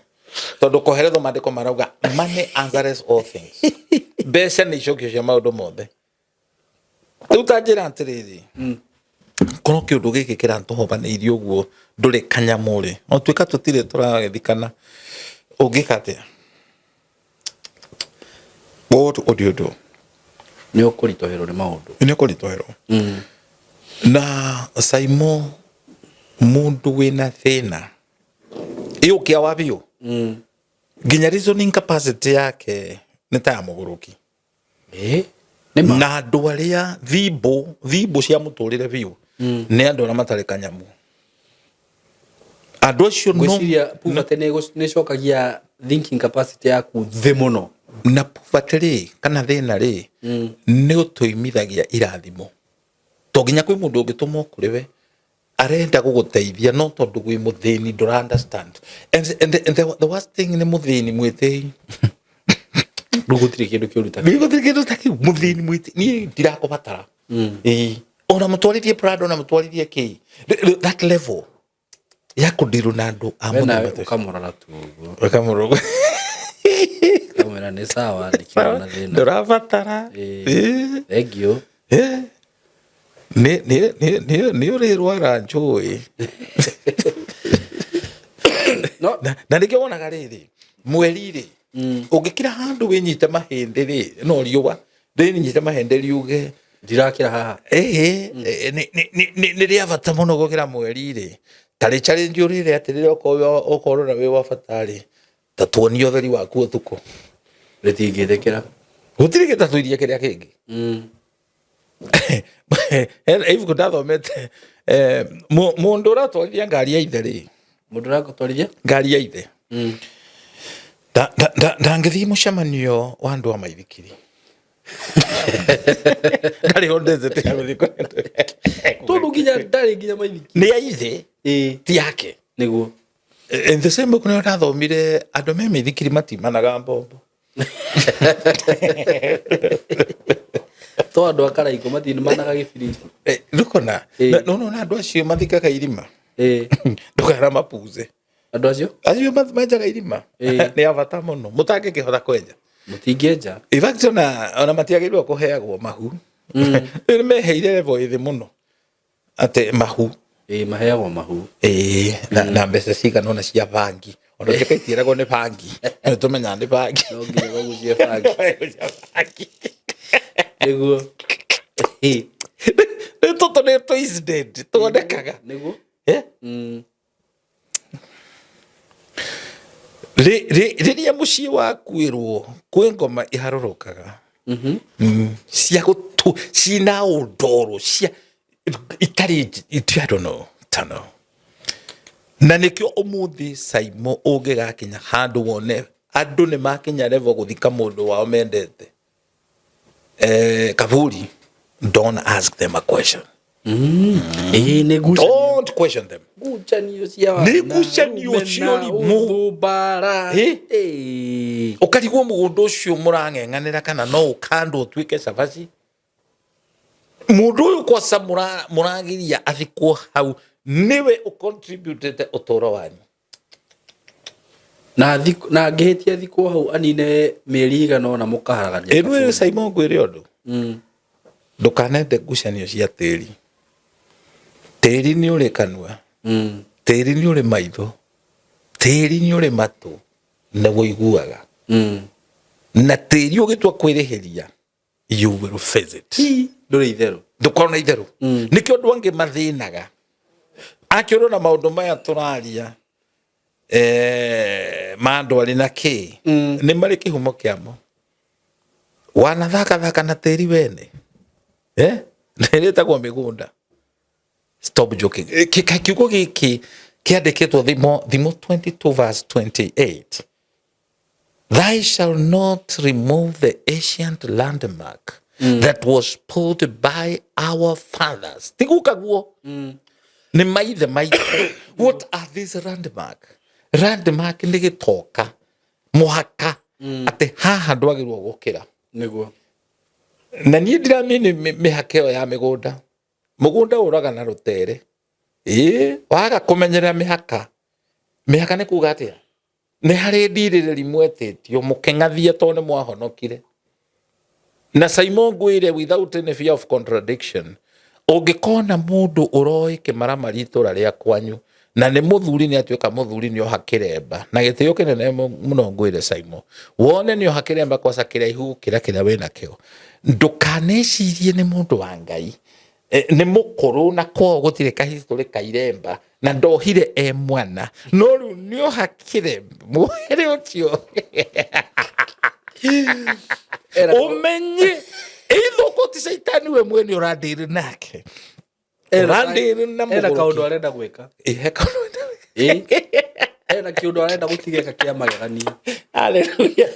Tondũ koheretho maandĩko marauga money answers all things. Mbeca nĩ icokio cia maũndũ mothe. Rĩu ta njĩra atĩrĩrĩ, korwo kĩũndũ gĩkĩ kĩratũhobanĩirie ũguo ndũrĩ kanyamũ rĩ, o tuĩka tũtirĩ tũragĩthikana ũngĩka atĩa? What do you do? Nĩ ũkũritũhĩrwo nĩ maũndũ. Nĩ ũkũritũhĩrwo. Na SYMO mũndũ wĩna thĩna ĩũkia wa biũ nginya reasoning capacity yake nĩ ta ya mũgũrũki. Na andũ arĩa thimbũ cia mũtũrĩre biũ nĩ andũ arĩa matarĩ kanyamũ. Andũ acio gwĩciria puberty nĩ cokagia thinking capacity yaku thĩ mũno. Na puberty kana thĩna rĩ nĩ ũtũimithagia irathimo. To nginya kwĩ mũndũ ũngĩtũma kũrĩ we arenda gũgũteithia no tondũ gwĩ mũthĩni ndũra understand. And the worst thing nĩ mũthĩni mwĩtĩi. Gũtirĩ kĩndũ kĩũru ta kĩu. Gũtirĩ kĩndũ ta kĩu mũthĩni mwĩtĩi. Niĩ ndirakũbatara. Ona mũtwarithie Prado na mũtwarithie kĩ. That level ya kũndirũ na andũ a mũthemba ũkamũrora tu ũguo. Ũkamũrora. Kamera nĩ sawa ndikiona na thĩna. Ndũrabatara. Thank you. Nĩ ũrĩrwara njũĩ. Na nĩkĩo wonaga rĩrĩ mweri rĩ ũngĩkĩra handũ wĩnyite mahĩndĩ rĩ no riũa ndĩnyite mahĩndĩ riuge ndirakĩra haha. Nĩ rĩa bata mũno gũkĩra mweri rĩ. Tarĩ challenge ũrĩrĩ atĩrĩrĩ ũkorwo na wĩ wa bata rĩ ta tuonio ũtheri waku ũtukũ rĩtingĩthekera. Gũtirĩ gĩtatũirie kĩrĩa kĩngĩ. Ifu ndathomete mũndũ ũratwarithia ngari ya ithe rĩ. Mũndũ ũratwarithia ngari ya ithe ndangĩthiĩ mũcemanio wa andũ a maithikiri. Ndarĩ ho ndezete ya gũthiĩ tondũ nginya ndarĩ nginya maithikiri nĩ ya ithe ti yake nĩguo. In the same book nĩ ndathomire andũ me maithikiri matimanaga mbombo. To andũ akaraiko matimanaga gĩbiriti. Rũkona no andũ acio mathikaga irima. Ndũkara mapuze. Andũ acio menjaga irima nĩ ya bata mũno mũtangĩkĩhota kwenja. Mũtingĩenja. In fact ona matiagĩrĩirwo kũheagwo mahu. Nĩ meheire level ĩthĩ mũno atĩ mahu. Maheagwo mahu. Na mbeca cigana ona cia bangi. Ona ndĩkaitĩragwo nĩ bangi. Nĩ tũmenya nĩ bangi. No nginya gũgũcie bangi. Nĩguo. Tũtũ nĩ tũincident tũonekaga. Nĩguo. Rĩrĩa mũciĩ wakuĩrwo kwĩ ngoma iharũrũkaga cia gũtũ cina ũndoro cia itarĩ I don't know. Na nĩkĩo ũmũthĩ SYMO ũngĩgakinya handũ wone andũ nĩ makinya level gũthika mũndũ wao mendete kaburi, don't ask them a question. Don't question them. Nĩgucanio ciũrimũ Mbara. Ũkarigwo mũgũnda ũcio mũrang'eng'anĩra kana no ũkandwo ũtuĩke cabaci. Mũndũ ũyũ kwaca mũragiria athikwo hau niwe ũcontributete ũtũũro wanyu. na ngehetia thikũ hau anine mĩeri igana na mũkaharagania ĩrũĩ SYMO ngwĩre ũndũ ndũkanende ngucanio cia tĩri nĩ ũrĩ kanua tĩri nĩ ũrĩ maitho tĩri nĩ ũrĩ matũ nĩguo iguaga na tĩri ũgĩtua kwĩrĩhĩria you will visit ndũrĩ itherũ ndũkona itherũ nĩkĩo andũ angĩ mathĩnaga akĩrwo na maũndũ maya tũraria mandũ arĩ na kĩ nĩ marĩ kĩhumo kĩamo wanathaka na tĩri wene nĩrĩtagwo mĩgũnda stop joking kiugo gĩkĩ kĩandĩkĩtwo Thimo 22 verse 28 Thou shalt not remove the ancient landmark that was put by our fathers. Tigukaguo. Ni maithe. What are these landmark? Landmark nĩ gĩtoka mũhaka atĩ haha ndwagĩrĩirwo gũkĩra. Nĩguo. Na niĩ ndiramenya mĩhaka ĩyo ya mĩgũnda. Mũgũnda ũraga na rũtere. Waga kũmenyerera mĩhaka. Mĩhaka nĩ kuuga atĩa? Nĩ harĩ ndirĩrĩri mwetĩtio mũkeng'athie tondũ nĩ mwahonokire. Na SYMO ngwĩre without any fear of contradiction. Ũngĩkona mũndũ ũroĩ kĩmaramari itũra rĩa kwanyu na nĩ mũthuri nĩ atuĩka mũthuri nĩ oha kĩremba na gĩtĩo kĩnene mũno ngwĩre SYMO. Wone nĩ oha kĩremba kwaca kĩraihu gũkĩra kĩrĩa wĩna kĩo. Ndũkanecirie nĩ mũndũ wa Ngai. Nĩ mũkũrũ na kwao gũtirĩ kahistory kairemba na ndohire mwana no rĩu nĩ oha kĩremba mwere ũcio umenye ithũkũ ti Saitani we mwene ũrandĩrĩ nake ũrandĩrĩ na mũgũrũ kaũndũ arenda gwĩka ena kĩũndũ arenda gũtigeka kĩa magegania. Hallelujah.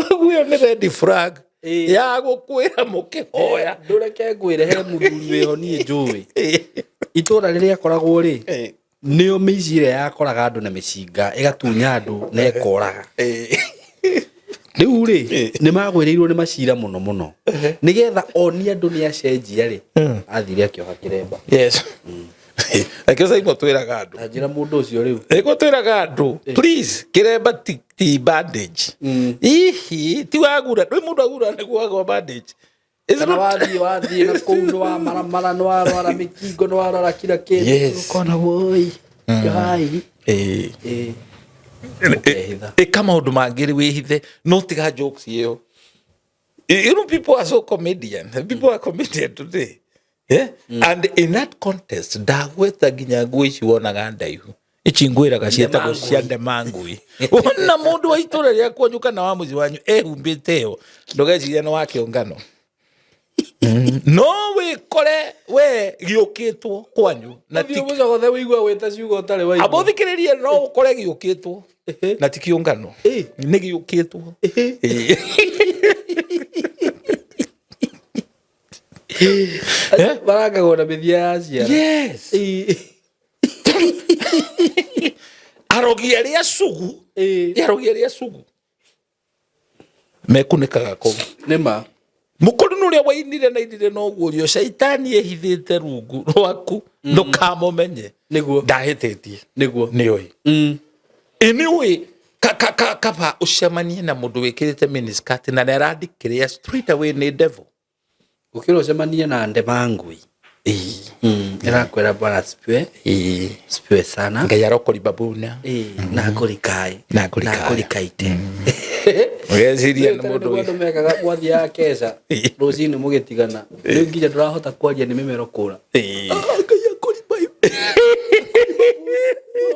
Guyo nĩ red flag ya gũkwĩra mũkĩhoya ndũreke ngwĩre he mũthuri wĩho niĩ njũĩ itũra rĩrĩa akoragwo rĩ nĩo mĩici ĩrĩa yakoraga andũ na mĩcinga ĩgatunya andũ na ĩkoraga rĩu rĩ nĩ magwĩrĩirwo nĩ macira mũno nĩgetha onie andũ nĩ acenjia rĩ athire akĩoha kĩremba. Yes. Akĩo SYMO twĩraga andũ anjĩra mũndũ ũcio rĩu ĩgwo twĩraga andũ please kĩremba ti bandage ihi ti wagura ndũĩ mũndũ agura nĩguo wagwa bandage kana wathiĩ na kũu nĩ wamaramara nĩ warwara mĩkingo nĩ warwara kila kĩndũ ũkona Woii hai ĩka maũndũ mangĩ wĩhithe no tiga jokes ĩyo. You know, people are so comedian. People are comedian today. Yeah? And in that context, ndagweta nginya ngui ici wonaga ndaihu ici ngwĩraga ciĩtagwo cia ndemangui. Wona mũndũ wa itũra rĩa kwanyu kana wa mũciĩ wanyu ehumbĩte ĩyo ndũgecirie nĩ wa kĩũngano. No wĩkore we gĩũkĩtwo kwanyu na ti mũcogothe wĩigua wĩta ciugo ũtarĩ waigua abũthikĩrĩrie no ũkore gĩũkĩtwo na ti kĩũngano nĩ gĩũkĩtwo. barangagwo na mĩthia ya ciara. Yes. Arogi arĩa sugu arogi arĩa sugu mekunĩkaga kũu nĩma mũkũrũ nũrĩa wainire na indire no guorio Saitani ehithĩte rungu rwaku ndũkamũmenye nĩguo ndahĩtĩtie nĩguo nĩoĩ anyway kaba ũcemanie na mũndũ wĩkĩrĩte miniskirt na nĩarandĩkĩrĩa straight away nĩ devil ukiro semania na ndemangui ĩrakwĩra bwana spiwe sana Ngai arokori babuna na kũrikae na kũrikaite ũgeciria nĩ mũndũ wĩ mekaga mwathi ya kesa rũcinĩ mũgĩtigana rĩu nginya ndũrahota kwaria nĩ mĩmero kũra Ngai akũribai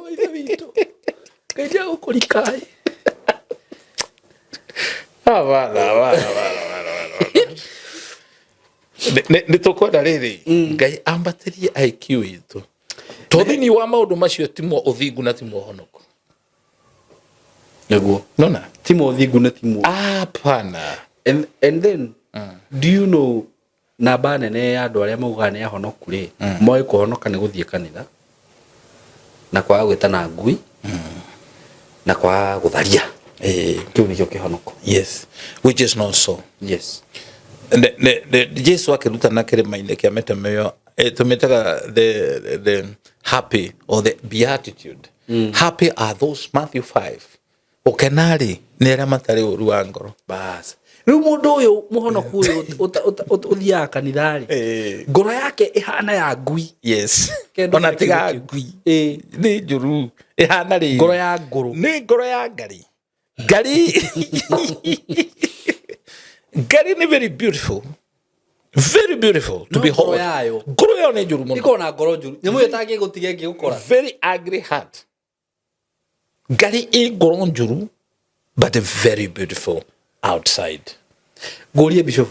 waithe witũ Ngai agũkũrikae bala nĩ tũkwenda rĩrĩ Ngai ambatĩrie IQ itũ tondũ wa maũndũ macio timo ũthingu na timo honoko nĩguo nona timo ũthingu na timo apana and then do you know namba nene ya andũ arĩa maugaga nĩ ahonoku rĩ moĩ kũhonoka nĩ gũthiĩ kanitha na kwaga gwĩtana ngui na kwaga gũtharia kĩu nĩkĩo kĩhonoko. Yes, which is not so. Yes. Jesu akĩrutana kĩrĩma-inĩ kĩa mĩtamaiyũ tũmĩtaga the happy or the beatitude Happy are those, Matthew 5. Ukenari ni aria matari uru wa ngoro. Bas. Riu mundu uyu muhonoku uyu uthia kanithari. Ngoro yake ihana ya ngui. Yes. Ona tiga ngui. Ni njuru. Ihana ri. Ngoro ya nguru. Ni ngoro ya ngari. Ngari. Ngari ni very beautiful. Very beautiful to behold. Ngoro yayo ni njuru muno. Iko na ngoro njuru. Nyamu yetagi gutige ngikora. Very ugly heart. Ngari e ngoro njuru but very beautiful outside. Gorie Bishop.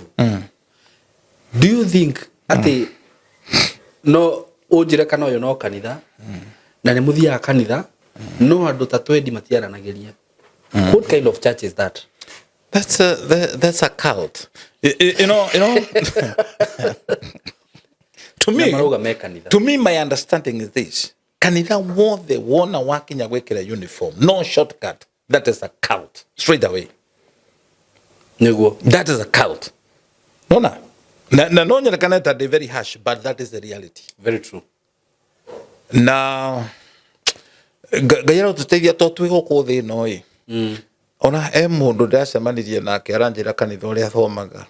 Do you think ati no ujire kana uyo no kanitha na ni muthia kanitha no andu ta twendi matiaranageria? What kind of church is that? That's a cult. You know to me my understanding is this. Kanitha wothe wona wakinya gwekera uniform, no shortcut. That is a cult straight away. That is a cult. No. No nyakana that very harsh, but that is the reality. Very true. Now gayero tuteithia to twigo ko thi no ona mundu ndacemanirie nake aranjira kanitha uria thomaga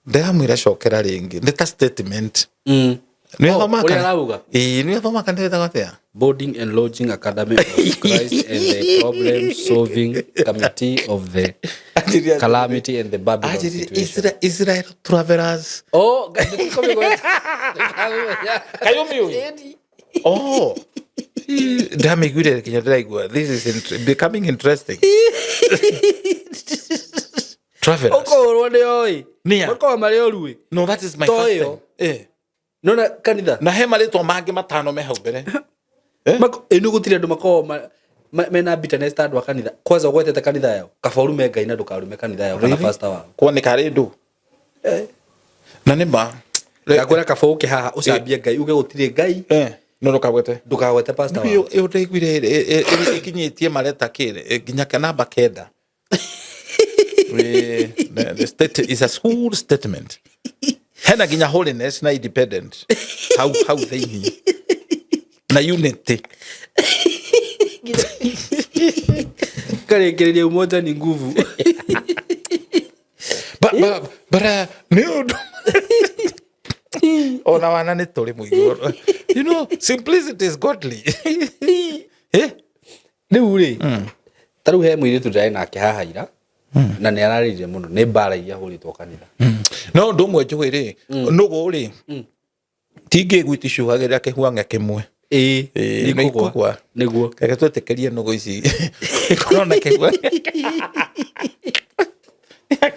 ndamwira cokera ringi ni ta statement ni thomaga ni thomaga kanitha gatia Boarding and Lodging Academy of Christ and the Problem Solving Committee of the Calamity and the Babylon Situation. Israel Travelers. Oh, oh, damn good. This is becoming interesting. Travelers. No, that is my first time. No, na kanitha. Na he mari to mangi matano me hau bere. Inu gutire andu makoo mena bitterness ta andu kanitha. Kwanza gwetete kanitha yao. Kafarume Ngai na ndukarume kanitha yao kana pastor wao. Kwa ni kare ndu. Na ni ba. Ngakora kafauke haha ucambie Ngai uge gutire Ngai. No ndukagwete pastor wao. Yo ndeiguire ikinyitie mareta kire nginya kana bakenda. The state is a school statement. Hena ginya holiness na independent. How they need. Na unity. Kare kile umoja ni nguvu. But Niundu. Ona wana ni tole muigoro. You know, simplicity is godly. Ni uri. Taru he muiritu ndai nake hahaira. Na ni ararire muno ni Mbara iria huritwo kanitha. No ndumwe njugire nugo ri. Tinge gwitishuhagira kihuanga kimwe. Niguo. Kage twetekerie nugo ici. Ikorona kigwa.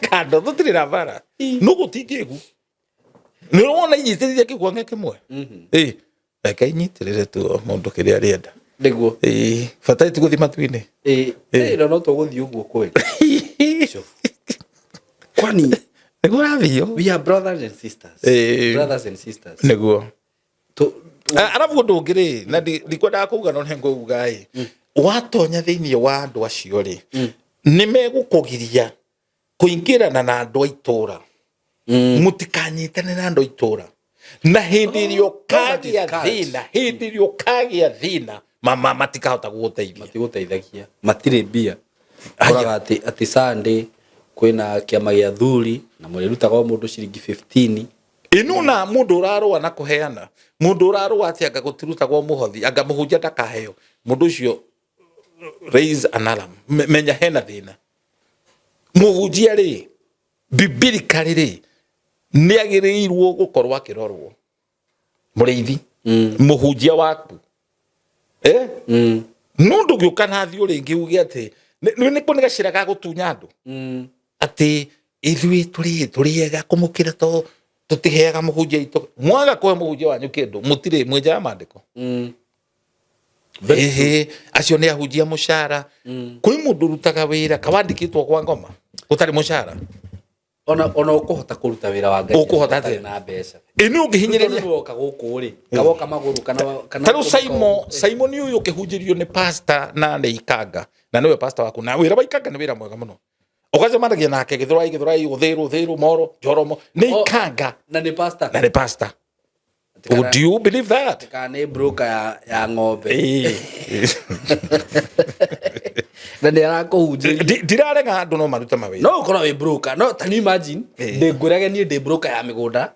Kando tutire na Mbara. Nugo tingegu. Nirona inyitiriria kihuanga kimwe. Aka inyitirire tu mundu kiria arienda. Niguo. Fatai tu guthima twine. No to guthi uguo kweli. Kwani we are brothers and sisters. Brothers and sisters. Niguo. Arabu ndungire na ndikwenda kuuga no hengo ugai. Watonya thiini wa andu acio ri. Ni megukugiria kuingirana na andu aitura. Mutikanyitane na andu aitura. Na hindi irio kagia thina mama matikahota guguteithia matire bia koraga ati Sunday kwina kiama gia thuri na murerutaga mundu ciringi 15 inuna mundu urarua na kuheana mundu urarua ati anga gutirutagwo muhothi anga muhunjia ndakaheo mundu ucio raise an alarm menya hena thina muhunjia ri biblically ri ni agirirwo gukorwa akirorwo muriithi muhunjia waku nundu giukana thio ringi uge ati ni kunega shiraga gutunya andu ati ithui turiega kumukira to tutiheaga muhunjia itu mwaga kwa muhunjia wanyu kindu mutire mwenja mandiko acio ni ahunjia mushara kwi mundu rutaga wira kawandikitwo kwa ngoma utari mushara ona ukuhota kuruta wira wa Ngai ukuhota na mbeca inu ungihinyiriria woka guku ri kaboka maguru kana taru SYMO ni uyu ukihunjirio ni pastor na ni ikanga na niwe pastor waku na wira wa ikanga ni wira mwega muno ukaje maragia nake githurai uthiru moro joromo ni ikanga na ni pastor Would you believe that? Kana broker ya ng'ombe. Na nĩ arakũhunjĩria. Ndirarenga andũ no maruta mawĩra. No ũkorwo wĩ broker. No can you imagine? Ndĩngũrage niĩ ndĩ broker ya mĩgũnda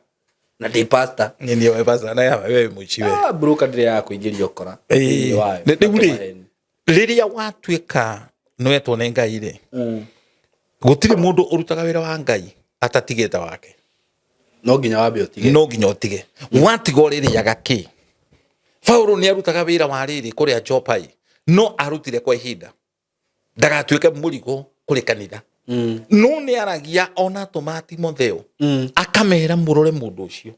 na ndĩ pastor. Nĩ we pastor na wewe mũciwe. Broker ndĩrĩ ya kũingĩria ũkora. Rĩu rĩrĩa watuĩka nĩwetwo nĩ Ngai rĩ, gũtirĩ mũndũ ũrutaga wĩra wa Ngai atatigĩte wake. No nginya wambe ũtige. No nginya ũtige. Watiga ũrĩrĩaga kĩ? Paulo nĩ arutaga wĩra wa rĩrĩ kũrĩa Jopai, no arutire kwa ihinda. Ndagatuĩke mũrigo kũrĩ kanitha. No nĩ aragia ona Timotheo akamera mũrore mũndũ ũcio.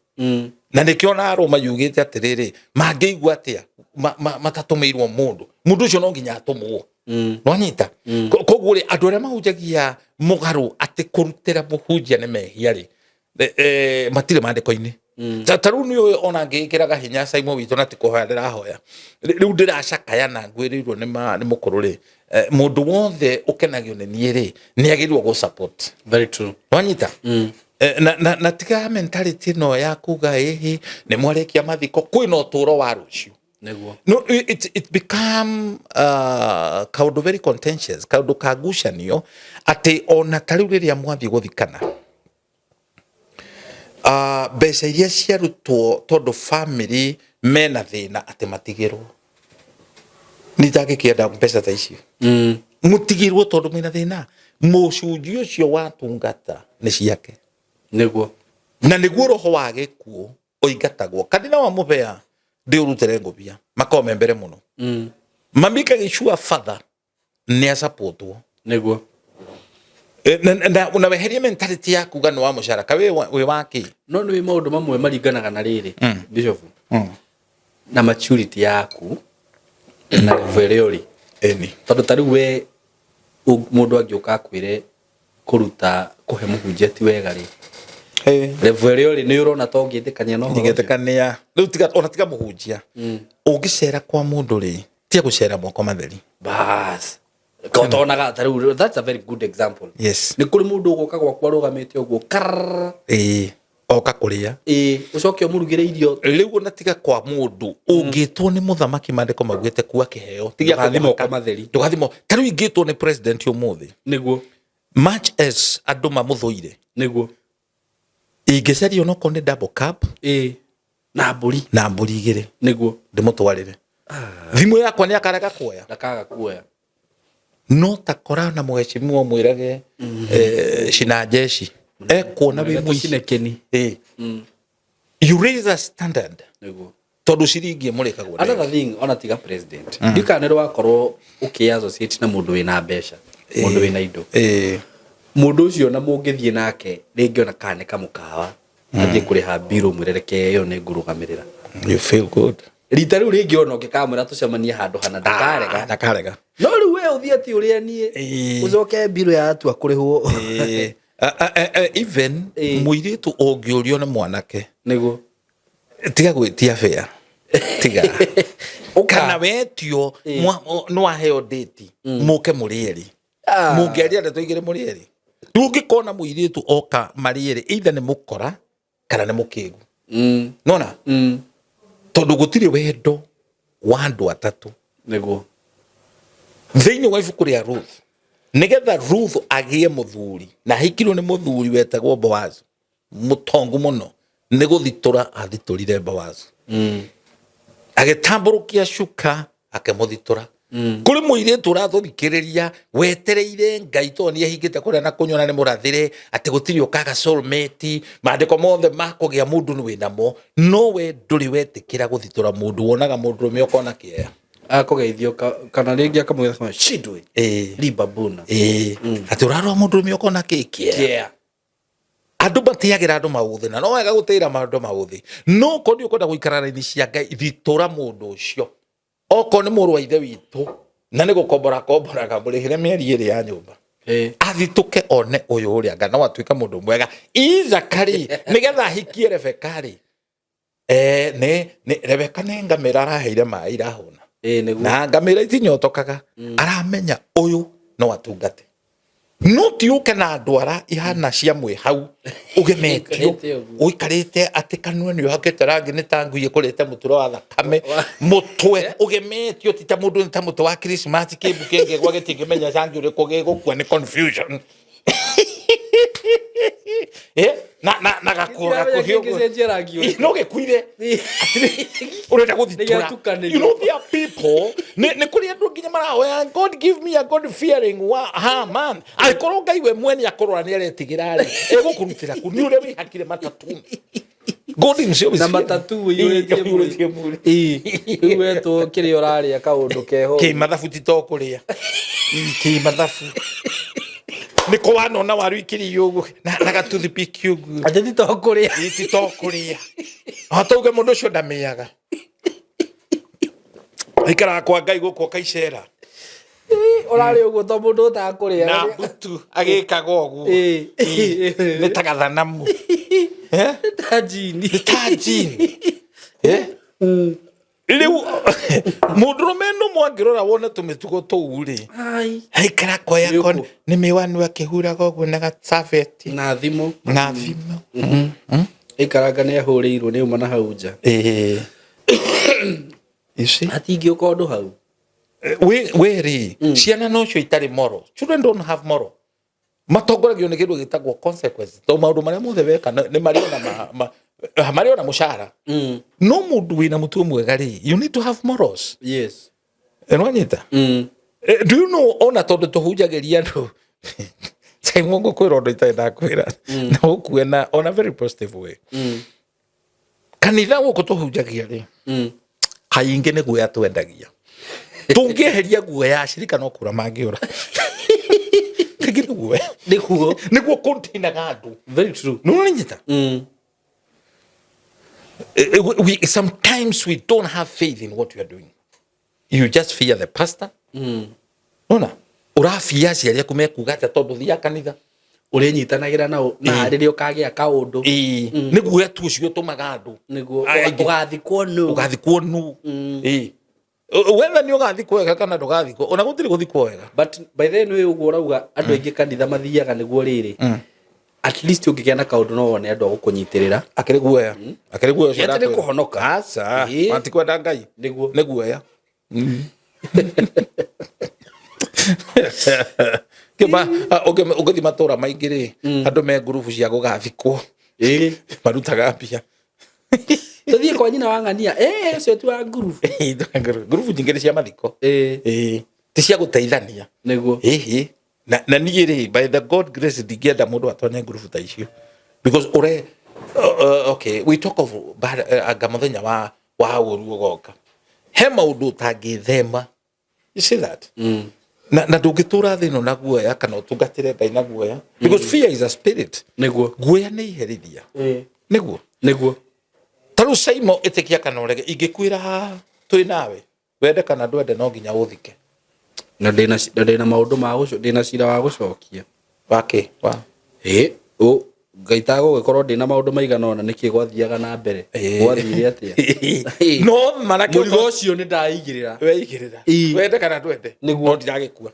Na nĩkĩo na Roma yugĩte atĩrĩrĩ, mangĩigua atĩa matatũmĩirwo mũndũ ũcio no nginya atũmwo. Wanyita koguo rĩ andũ arĩa mahunjagia mũgarũ atĩ kũrutĩra mũhunjia nĩ mehia rĩ, matirĩ maandĩko-inĩ. Ta rĩu nĩ ona ngĩkĩraga hinya SYMO witũ na ti kũhoya ndĩrahoya. Rĩu ndĩracakaya na ngwĩrĩirwo nĩ mũkũrũ rĩ, mũndũ wothe ũkenagio nĩ niĩ rĩ nĩ agĩrĩirwo gũ support. Very true. Wanyita na tiga mentality no ya kuga nĩ mwarĩkia mathiko kwĩna ũtũũro wa rũciũ. No, it become kaũndũ very contentious, kaũndũ kagucanio atĩ ona ta rĩu rĩrĩa mwathiĩ gũthikana mbeca iria ciarutwo tondũ family mena thĩna atĩ matigĩrwo. Nitangĩkĩenda mbeca ta icio mũtigĩrwo tondũ mena thĩna. Mũcunjĩ ũcio watungata nĩ ciake na nĩguo roho wa gĩkuũ ũingatagwo. Kanitha wa mũbea ndĩũrutĩre ngũbia makome mbere mũno. Mami Kagĩcua father nĩ asupportwo na weherie mentality ya kuga nĩ wa mũcaraka wĩ waki. No nĩ maũndũ mamwe maringanaga na rĩrĩ Bishop na maturity yaku na level ĩrĩ. Tondũ ta rĩu we mũndũ angĩũka akwĩre kũruta kũhe mũhunjia ti wega rĩ, level ĩrĩ nĩ ũrona to ngĩtĩkania no ngĩtĩkania. Rĩu ona tiga mũhunjia ũngĩcera kwa mũndũ rĩ tia gũcera moko matheri bas. Kotonaga ta rĩu that's a very good example. Yes. Nĩ kũrĩ mũndũ ũgũka gwakwa arũgamĩte ũguo oka kũrĩa ũcoke ũmũrugĩre irio. Rĩu ona tiga kwa mũndũ ũngĩtwo nĩ mũthamaki maandĩko maugĩte kuwa kĩheo tiga moko matheri ndũgathimo. Ta rĩu ingĩtwo nĩ president ũmũthĩ nĩguo much as andũ mamũthũire nĩguo ingĩcaria no konde double cup na mbũri igĩrĩ nĩguo ndĩmũtwarĩre. Thimũ yakwa nĩ akarega kuoya ndakaga kuoya. No takora na mheshimiwa mwirage shina jeshi kuona wĩ mũici you raise a standard tondu ciringi mũrĩkagwo. Another thing ona tiga president ndikanĩrwo wakorwo associate na mũndũ wĩna mbeca mũndũ wĩna indo mũndũ ũcio na mũngĩthiĩ nake rĩngĩ ona kane kamũkawa athiĩ kũrĩha biro mwĩrereke ĩyo nĩ ngũrũgamĩrĩra. You feel good. Rita rĩu rĩngĩ ona ũngĩkamwĩra tũcemanie handũ hana ndakarega. No rĩu we ũthiĩ atĩ ũrĩa niĩ ũcoke biro ya atua kũrĩhwo. Even mũirĩtu ũngĩũrio nĩ mwanake nĩguo tiga gwĩtia fare tiga kana wetio no aheo date mũke mũrĩeri mũngĩaria ndeto igĩrĩ mũrĩeri. Rĩu ũngĩkona mũirĩtu oka marĩeri either nĩ mũkora kana nĩ mũkĩgu nona tondu gũtirĩ wendo wa andũ atatũ nĩguo thĩinĩ wa ibuku rĩa Ruth nĩgetha Ruth agĩe mũthuri na hikirwo nĩ mũthuri wetagwo Boaz mũtongu mũno nĩ gũthitũra athitũrire Boaz agĩtambũrũkia cuka akĩmũthitũra. Kũrĩ mũirĩtu ũrathikĩrĩria wetereire Ngai to nĩ ahingĩte kũrĩa na kũnyona nĩ mũrathĩre atĩ gũtirĩ ũkaga soulmate maandĩko mothe makũgĩa mũndũ nĩ wĩnamo no we ndũrĩ wetĩkĩra gũthitũra mũndũ wonaga mũndũ ũmwe ũkona kĩeya akũgeithio kana rĩngĩ akamwĩra shidwe libabuna atĩ ũrarora mũndũ ũmwe ũkona kĩeya. Andũ matiagĩra andũ maũthĩ na no wega gũtĩra andũ maũthĩ no kũndĩ ũkwenda gũikara raini cia Ngai thitũra mũndũ ũcio oko nĩ mũrũ wa ithe witũ na nĩ gũkomboraga mũrĩhĩre mĩeri ĩrĩ ya nyũmba athitũke one ũyũ ũrĩa anga no atuĩka mũndũ mwega Izakari nĩgetha hikie Rebeka rĩ nĩ Rebeka nĩ ngamĩra araheire maĩ irahũna na ngamĩra itinyotokaga aramenya ũyũ no atungate no ti uke na ndwara ihana cia mwe hau ugemetio uikarite ati kanua ni uhakete rangi ni tangu ikurite muturo wa thakame mutwe ugemetio ti ta mundu ni ta mutwe wa Christmas kibu kenge gwa gitingimenya cangi uri kugikukua ni confusion na gakura kuhio no gekuire urenda guthitura you know there are people ne kuri andu nginya marahoya God give me a God fearing man aikoro ngai we mwene akorora ni aretigira ri egukurutira ku ni ure wi hakire matatu God himself na matatu yuretie muri wetu kiri orari akaundu keho ki mathafu titokuria ki mathafu niko wanona waru ikiri yugo na gatuthi pikiugu ateti tokuria titokuria atauge mundu ucio ndamiaga ikara kwa ngai guko kaicera orari ugo to mundu utakuria na butu agikaga ugu ni tagathanamu tajini Riu mundurume no mwangirora wona tumitugo tuuri haikara koya kon ni miwani wa kihura gogo na gatafeti na thimo ikaranga ne ahuriirwo ni uma na hauja isi atingi ukondu hau we ciana no cio itari moral children don't have moral matongoragio ni kindu gitagwo consequences to maundu maria mothe weka ni mariona mushara no mundu wina mutu mwega ri you need to have morals yes enwanyita do you know ona tondu tuhujageria ndu SYMO gukwira ndu itaenda kwira na ukuena on a very positive way kanitha guku tuhujagia ri hainge ni guya twendagia tungeheria guya ashirika no kura mangiura niguo container gandu very true no nyita sometimes we don't have faith in what we are doing. You just fear the pastor. Ona urafia ciaria kumekuga ati tondu thia kanitha uri nyitanagira na riria ukagia kaundu niguo etu cio tumaga andu niguo ugathikwo nu wenda ni ugathikwo wega kana ndugathikwo ona gutiri guthikwo wega but by then we ugo urauga andu aingi kanitha mathiaga niguo riri at least ukigia na kaundu no wone andu agukunyitirira akiriguoya yatire kuhonoka asa matikwenda ngai niguoya kiba ugethi matura maingiri andu me group cia gugathikwo marutaga pia tuthie kwa nyina wangania ucio tu wa group nyingiri cia mathiko ti cia guteithania niguo na nigiri by the God grace digienda mundu atonye group ta icio because okay we talk of agamuthenya wa uru goka he maundu tangithema you see that na ndugitura thino na guoya kana utungatire ngai na guoya because fear is a spirit niguo guoya ni iherithia niguo taru SYMO itikia kana urege ingikwira twi nawe wende kana ndwende no nginya uthike na ndina maundu ma guco ndina cira wa gucokia wake ngaitago gikorwo ndina maundu maigana ona niki gwathiaga na mbere gwathire atia no manake murigo ucio ni ndaigirira weigirira wende kana ndwende niguo ndiragikua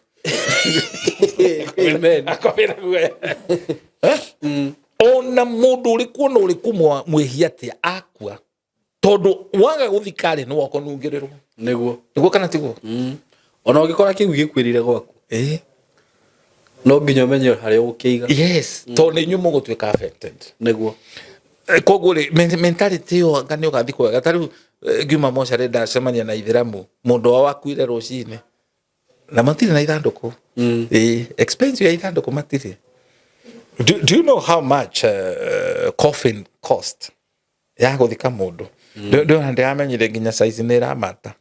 amen akomera gwe ona mundu uri kuona uri kumwa mwihia atia akua tondu waga guthikari no wakonungirirwo niguo kana tiguo ona ugikora kiu gikwirire gwaku no nginya menye haria ukiiga yes to ni nyumo gutwika affected niguo koguo mentality yo ngani ugathikwo wega tari ngima moca renda semania na ithiramu mundu wa wakuire rucine na matire na ithanduku expensive ya ithanduku matire do you know how much coffin cost ya guthika mundu ndio ndamenyire nginya size ni ramata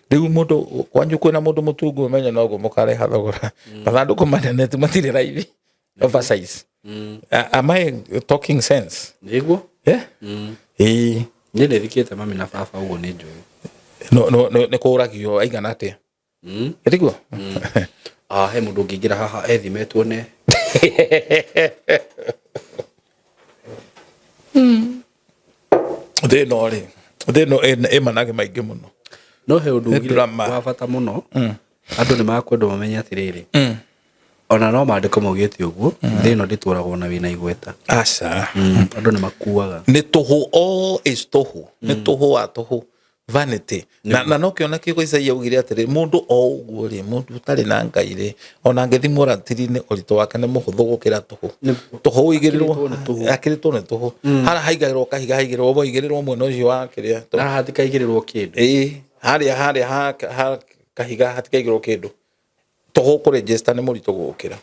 riu mundu kwanyu kwina mundu mutungu umenya no gumukare hathogora mathanduku manene tu matire raithi oversize am I talking sense niguo ni ndithikite mami na baba ugo ni njui no kuragio aigana atia niguo he mundu ngingira haha ethime tuone thino emanage maingi muno no he undu ngire wa bata muno andu ni makwenda mamenye atiriri ona no mandĩko maugĩte ũguo thĩno ndĩtwaragwo na wĩna igweta aca andũ nĩ makuaga nĩ tũhũ all is tũhũ nĩ tũhũ wa tũhũ vanity na no kĩona kĩgo Isaia augire atĩrĩ mũndũ o ũguo rĩ mũndũ ũtarĩ na Ngai rĩ ona angĩthimwo ratiri-inĩ ũritũ wake nĩ mũhũthũ gũkĩra tũhũ tũhũ igĩrĩrwo akĩrĩtwo nĩ tũhũ hara haigagĩrwo kahiga haigĩrwo bo igĩrĩrwo mwena ũcio wa kĩrĩa na hatikaigĩrĩrwo kĩndũ harĩa kahiga hatikaigĩrwo kĩndũ tũhũ kũregister nĩ mũritũ gũkĩra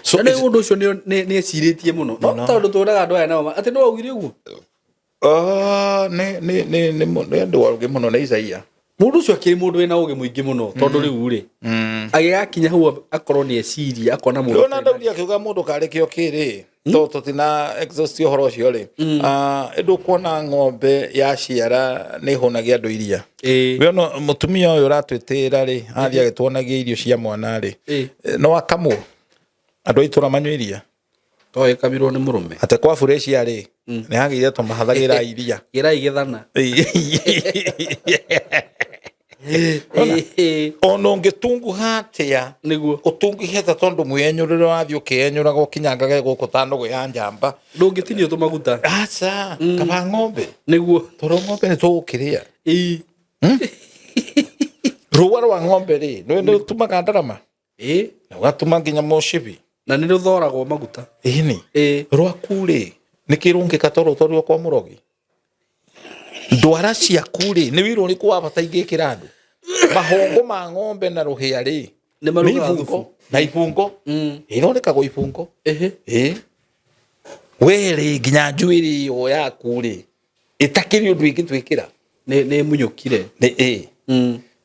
so nĩ ũndũ ũcio nĩ ecirĩtie mũno no tondũ tũraga andũ aya nao atĩ no augire ũguo nĩ andũ arũgĩ mũno nĩ Isaia mũndũ ũcio akĩrĩ mũndũ wĩna ũgĩ mũingĩ mũno tondũ rĩu rĩ agĩgakinya hau akorwo nĩ eciria akona mũndũ ona Daudi akiuga mũndũ karĩkĩo kĩrĩ to tutina exhaust ũhoro ũcio rĩ ndũ kuona ng'ombe yaciara nĩ hũnagia andũ iria we no mũtumia ũyũ ratwĩtĩra rĩ athiĩ agĩtuonagia irio cia mwana rĩ no akamwo andũ aitũra manyua iria to ekamirwo nĩ mũrũme ate kwa furecia rĩ nĩ hagĩire tũmahathagĩra iria gĩrai gĩthana ona ũngĩtunguha atĩa nĩguo ũtungihete tondũ mwĩenyũrĩre wathiĩ ũkĩenyũraga ũkinyangage gũkũ ta nũgũ ya njamba ndũngĩtinio tũmaguta aca kaba ng'ombe nĩguo tondũ ng'ombe nĩ tũgũkĩrĩa rũa rwa ng'ombe rĩ nĩ rũtumaga ndarama na ũgatuma nginya mũcibi na nĩ rũthoragwo maguta ĩni rwaku rĩ nĩ kĩrũngĩka tondũ kwa mũrogi ndwara ciaku rĩ nĩ wĩra ũrĩkũ wa bata ingĩkĩra andũ mahongo ma ng'ombe na rũhĩa rĩ nĩ marugaga thubu na ibungo ĩthondekagwo ibungo we rĩ nginya njuĩrĩ ĩyo yaku rĩ ĩtakĩrĩ ũndũ ingĩtwĩkĩra nĩ munyũkire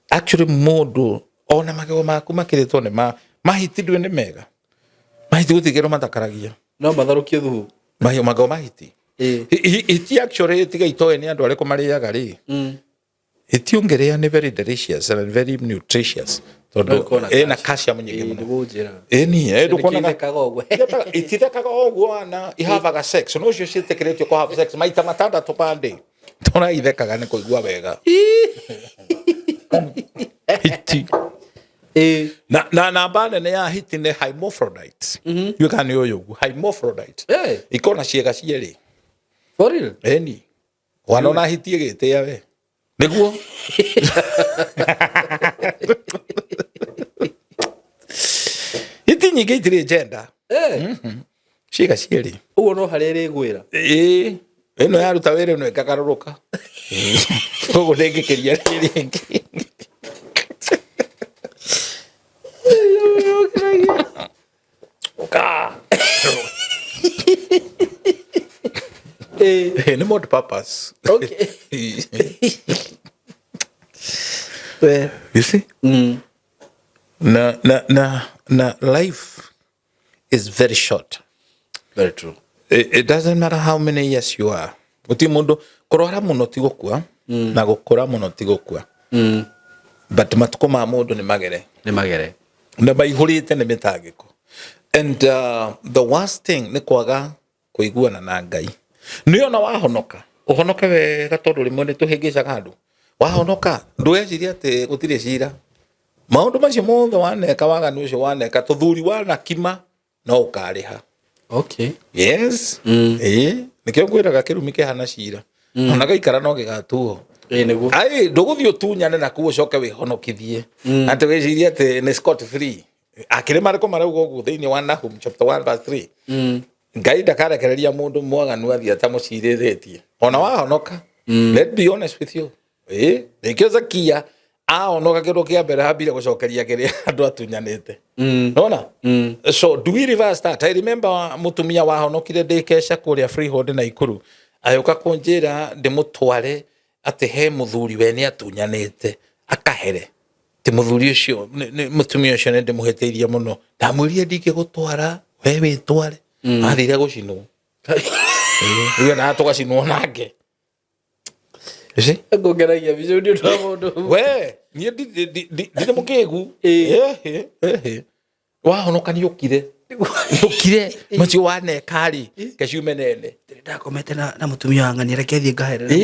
actually mũndũ ona magego maku makĩrĩtwo nĩ mahiti ndũĩ nĩ mega mahiti gũtigĩrwo mathakaragia no matharũkio thubu magego mahiti iti actually tiga itoe nĩ andũ arĩkũ marĩaga rĩ iti ongerea nĩ very delicious and very nutritious tondũ na calcium nyingĩ mũno ni ndũkonaga itithekaga ũguo na ihavaga sex no cio ciĩtĩkĩrĩtio kwa have sex maita matandatũ pande tona ithekaga nĩ kũigua wega iti na bana nĩ ya hiti nĩ hermaphrodites yuka nĩ ũyũ hermaphrodite ikona ciega cierĩ for real eni wanona hiti gĩtĩa we nĩguo hiti nyingĩ itirĩ gender ciega cierĩ ũguo no harĩa ĩrĩgwĩra ĩno yaruta wĩra ĩno ĩkagarũrũka ũguo ndĩngĩkĩria rĩngĩ ni mod purpose okay well you see na life is very short very true it doesn't matter how many years you are uti mundu kurora muno ti gukua na gukura muno ti gukua but matuko ma mundu ni magere na baihurite ni mitagiko and the worst thing ni kwaga kuiguana na Ngai nĩ ona wahonoka uhonoke wega tondũ rimwe nĩ tũhĩngĩcaga andũ wahonoka ndweciria atĩ gũtirĩ cira maũndũ macio mothe waneka waganu ũcio waneka tũthuri wanakima no ũkarĩha okay yes nĩkĩo ngwĩraga kĩrumi kĩhana cira ona gaikara no gĩgatuo nĩguo ndũgũthiĩ ũtunyane na kuo ũcoke wĩhonokithie atĩ wĩcirie atĩ nĩ scot free akĩrĩ marĩkũ marauga ũguo thĩinĩ wa Nahum chapter 1 verse 3 Ngai ndakarekereria mũndũ mwaganu athiĩ atamũcirĩrĩtie ona wahonoka let's be honest with you nĩkĩo Zakia ahonoka kĩndũ kĩa mbere hambire gũcokeria kĩrĩa andũ atunyanĩte nona so do we reverse that I remember mũtumia wahonokire ndĩkeca kũrĩa Freehold na Ikuru ayũka kũnjĩra ndĩmũtware atĩ he mũthuri we nĩ atunyanĩte akahere ti mũthuri ũcio mũtumia ũcio nĩ ndĩmũhĩtĩirie mũno ndamwĩrire ndingĩgũtwara we wĩtware athire gũcinwo uyo na tũgacinwo nake ngongeragia bicu nĩ ũndũ wa mũndũ we niĩ ndĩ mũkĩgu wahonoka nĩ ũkire macio waneka-rĩ keciume nene ndakomete na mũtumia wa ng'ani reke thiĩ ngaherera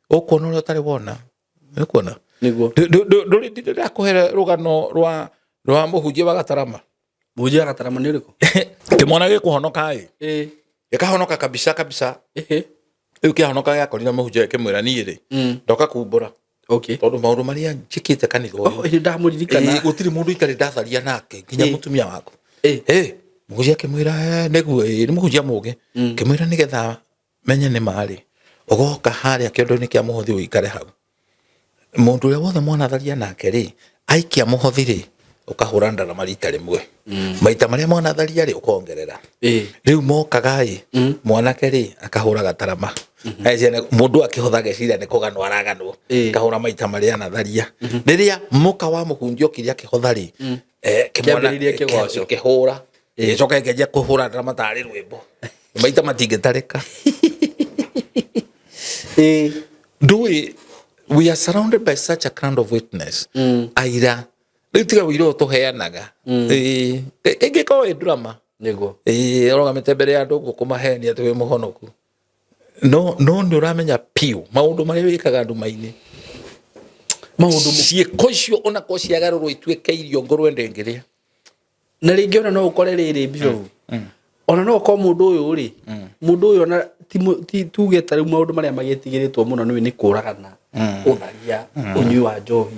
ũkuona ũrĩa ũtarĩ wona ũkuona nĩguo ndakũhere rũgano rwa rwa muhunjia wa Gatarama muhunjia wa Gatarama ni uriku kimwana gikuhonoka gikahonoka kabisa riu kihonoka giakorire muhunjia kimwira ni ri ndoka kumbura tondu maundu maria njikite kanitha uyu ni ndamuririkana gutiri mundu ikari ndatharia nake nginya mutumia waku muhunjia kimwira neguo ni muhunjia mugi kimwira nigetha menye ni mari ugoka haria kiondo-ini kia muhothi uikare hau mundu uria wothe mwanatharia nake ri aikia muhothi ri ukahura ndara marita rimwe maita maria mwanatharia ri ukongerera riu mokaga mwanake ri akahura Gatarama aje mundu akihotha geciria ni kuganwa araganwo kahura maita maria anatharia riria muka wa muhunjio kiria kihotha ri kiambiririe kigoco kihura coka ngeja kuhura ndara matari rwimbo maita matingitarika we are surrounded by such a kind of witness aira ritiga wiro tuheanaga kengiko drama nego oroga metembere andu gukumaheni ati we muhonoku no ni uramenya piu maundu maria wikaga andu maini maundu ciiko icio ona ko ciagarurwo ituike irio ngorwe ndengeria na ringi ona no ukore riri biu ona no ko mundu uyu ri mundu uyu ona ti tuge tari maundu maria magitigiritwo muno ni kuragana utharia unyui wa njohi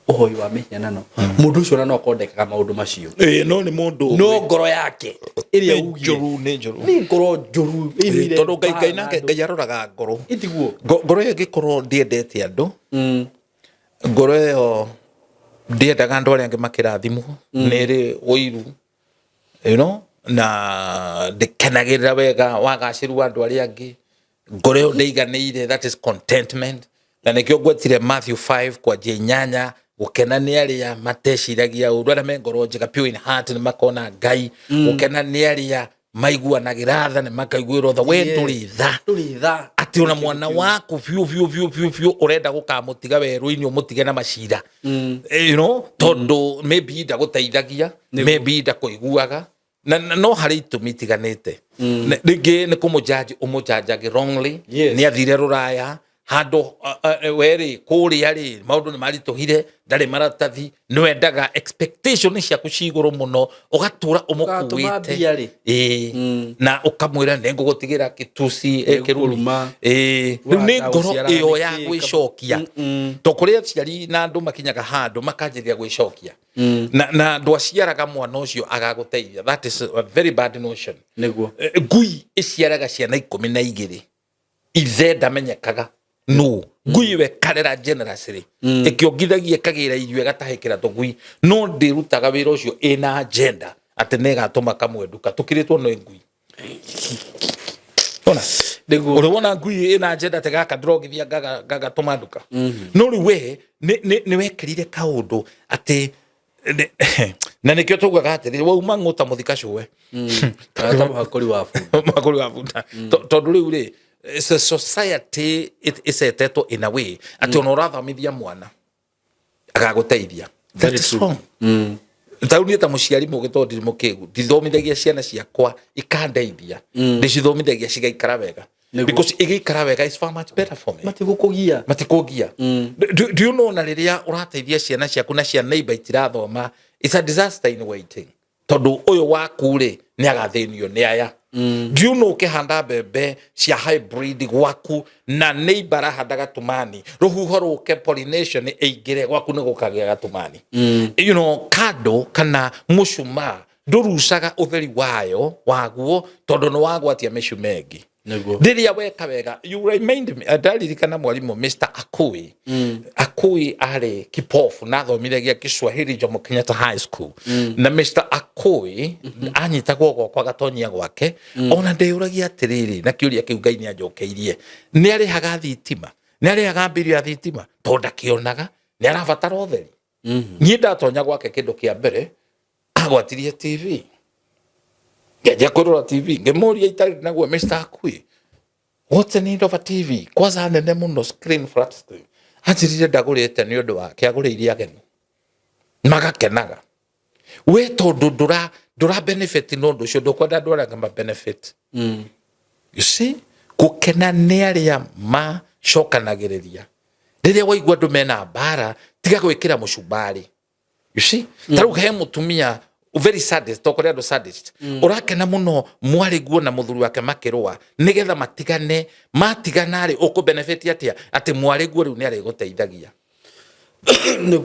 uhoi wa mihianano mundu ucio ona no kondekaga maundu macio no ni mundu no ngoro yake iria njuru ni ngoro njuru tondu ngai nake ngai aroraga ngoro itiguo ngoro ye gikorwo ndiendete andu ngoro yo ndiendaga andu aria angi makirathimwo niri uiru na ndikenagirira wega wagaciru andu aria angi ngoro yo ndeiganiire that is contentment na nikio gwetire Matthew 5 kwa jenyanya gukena ni aria mateciragia uru aria mengoro njega pure in heart ni makona ngai gukena ni aria maiguanagira tha ni makaiguirwo tha we turitha ati ona mwana waku fiu urenda gukamutiga weru-ini umutige na macira tondu maybe ndaguteithagia maybe ndakuiguaga na no hari itumitiganite ringi ni kumujaji umujajaga wrongly ni athire ruraya hando weri kuria ri maundu ni marituhire ndari maratathi nwendaga expectation cia kuciguru muno ugatura umukuite na ukamwira nengugutigira kitusi kiruma riu ni ngoro iyo ya gwicokia to kuria ciari na andu makinyaga handu makanjiria gwicokia na ndo aciaraga mwana ucio agaguteithia that is a very bad notion niguo ngui iciaraga ciana 12 ithe ndamenyekaga no ngui we karera generously ikiongithagia kagira irio gatahikira tugui no ndirutaga wira ucio ina agenda ati nega tuma kamwenduka tukiritwo no ngui ona ndego urona ngui ina agenda te gaka drogithia gaga tumanduka no riwe ni wekirire kaundu ati na nikio tugaga ati we uma nguta muthika cuwe ata makori wa funda tondu riu ri it's a society is etetwo in a way ati ona urathomithia mwana agaguteithia that is wrong tauni ta muciari mugitondi mukigu dithomithagia ciana ciakwa ikandeithia ndicithomithagia cigaikara wega because igikara wega is far much better for me matigukugia do you know na riria urateithia ciana ciaku na ciana neighbor itirathoma it's a disaster in waiting tondu uyu waku ri ni agathenio ni aya do you know kihanda bebe cia hybrid gwaku na neighbor handa gatumani ruhuho ruke pollination eigire gwaku ni gukagia gatumani you know kado kana mushuma ndurucaga utheri wayo waguo tondu no wagwatia meshumengi ndiria weka wega you remind me adalirikana mwalimu Mr. Akui ari kipofu na thomithagia Kiswahili Jomo Kenyatta High School na Mr. Akui anyitagwo kwa gatonyia gwake ona ndeyuragia atiriri na kiuria kiu Ngai ni ajokeirie ni ari haga thitima ni ari haga mbirio ya thitima tonda kionaga ni arabatara utheri ni ndatonya gwake kindu kia mbere agwatirie TV ngeja kurora TV ngemoria itari naguo Mr. Akui what's the need of a TV kwaza nene muno screen flat screen ajirire ndagurite ni undu wake aguriire ageni magakenaga we tondu ndura benefit no ndu cio ndukwenda ndwaraga ma benefit you see gukena ni aria ma cokanagiriria riria waigua ndu mena mbara tiga gwikira mucumbari You see? Taru he mutumia very sadist, tokore andu sadist. Urakena muno mwari guo na muthuri wake makirua nigetha matigana ri uku benefit atia ati mwari guo riu ni ari guteithagia.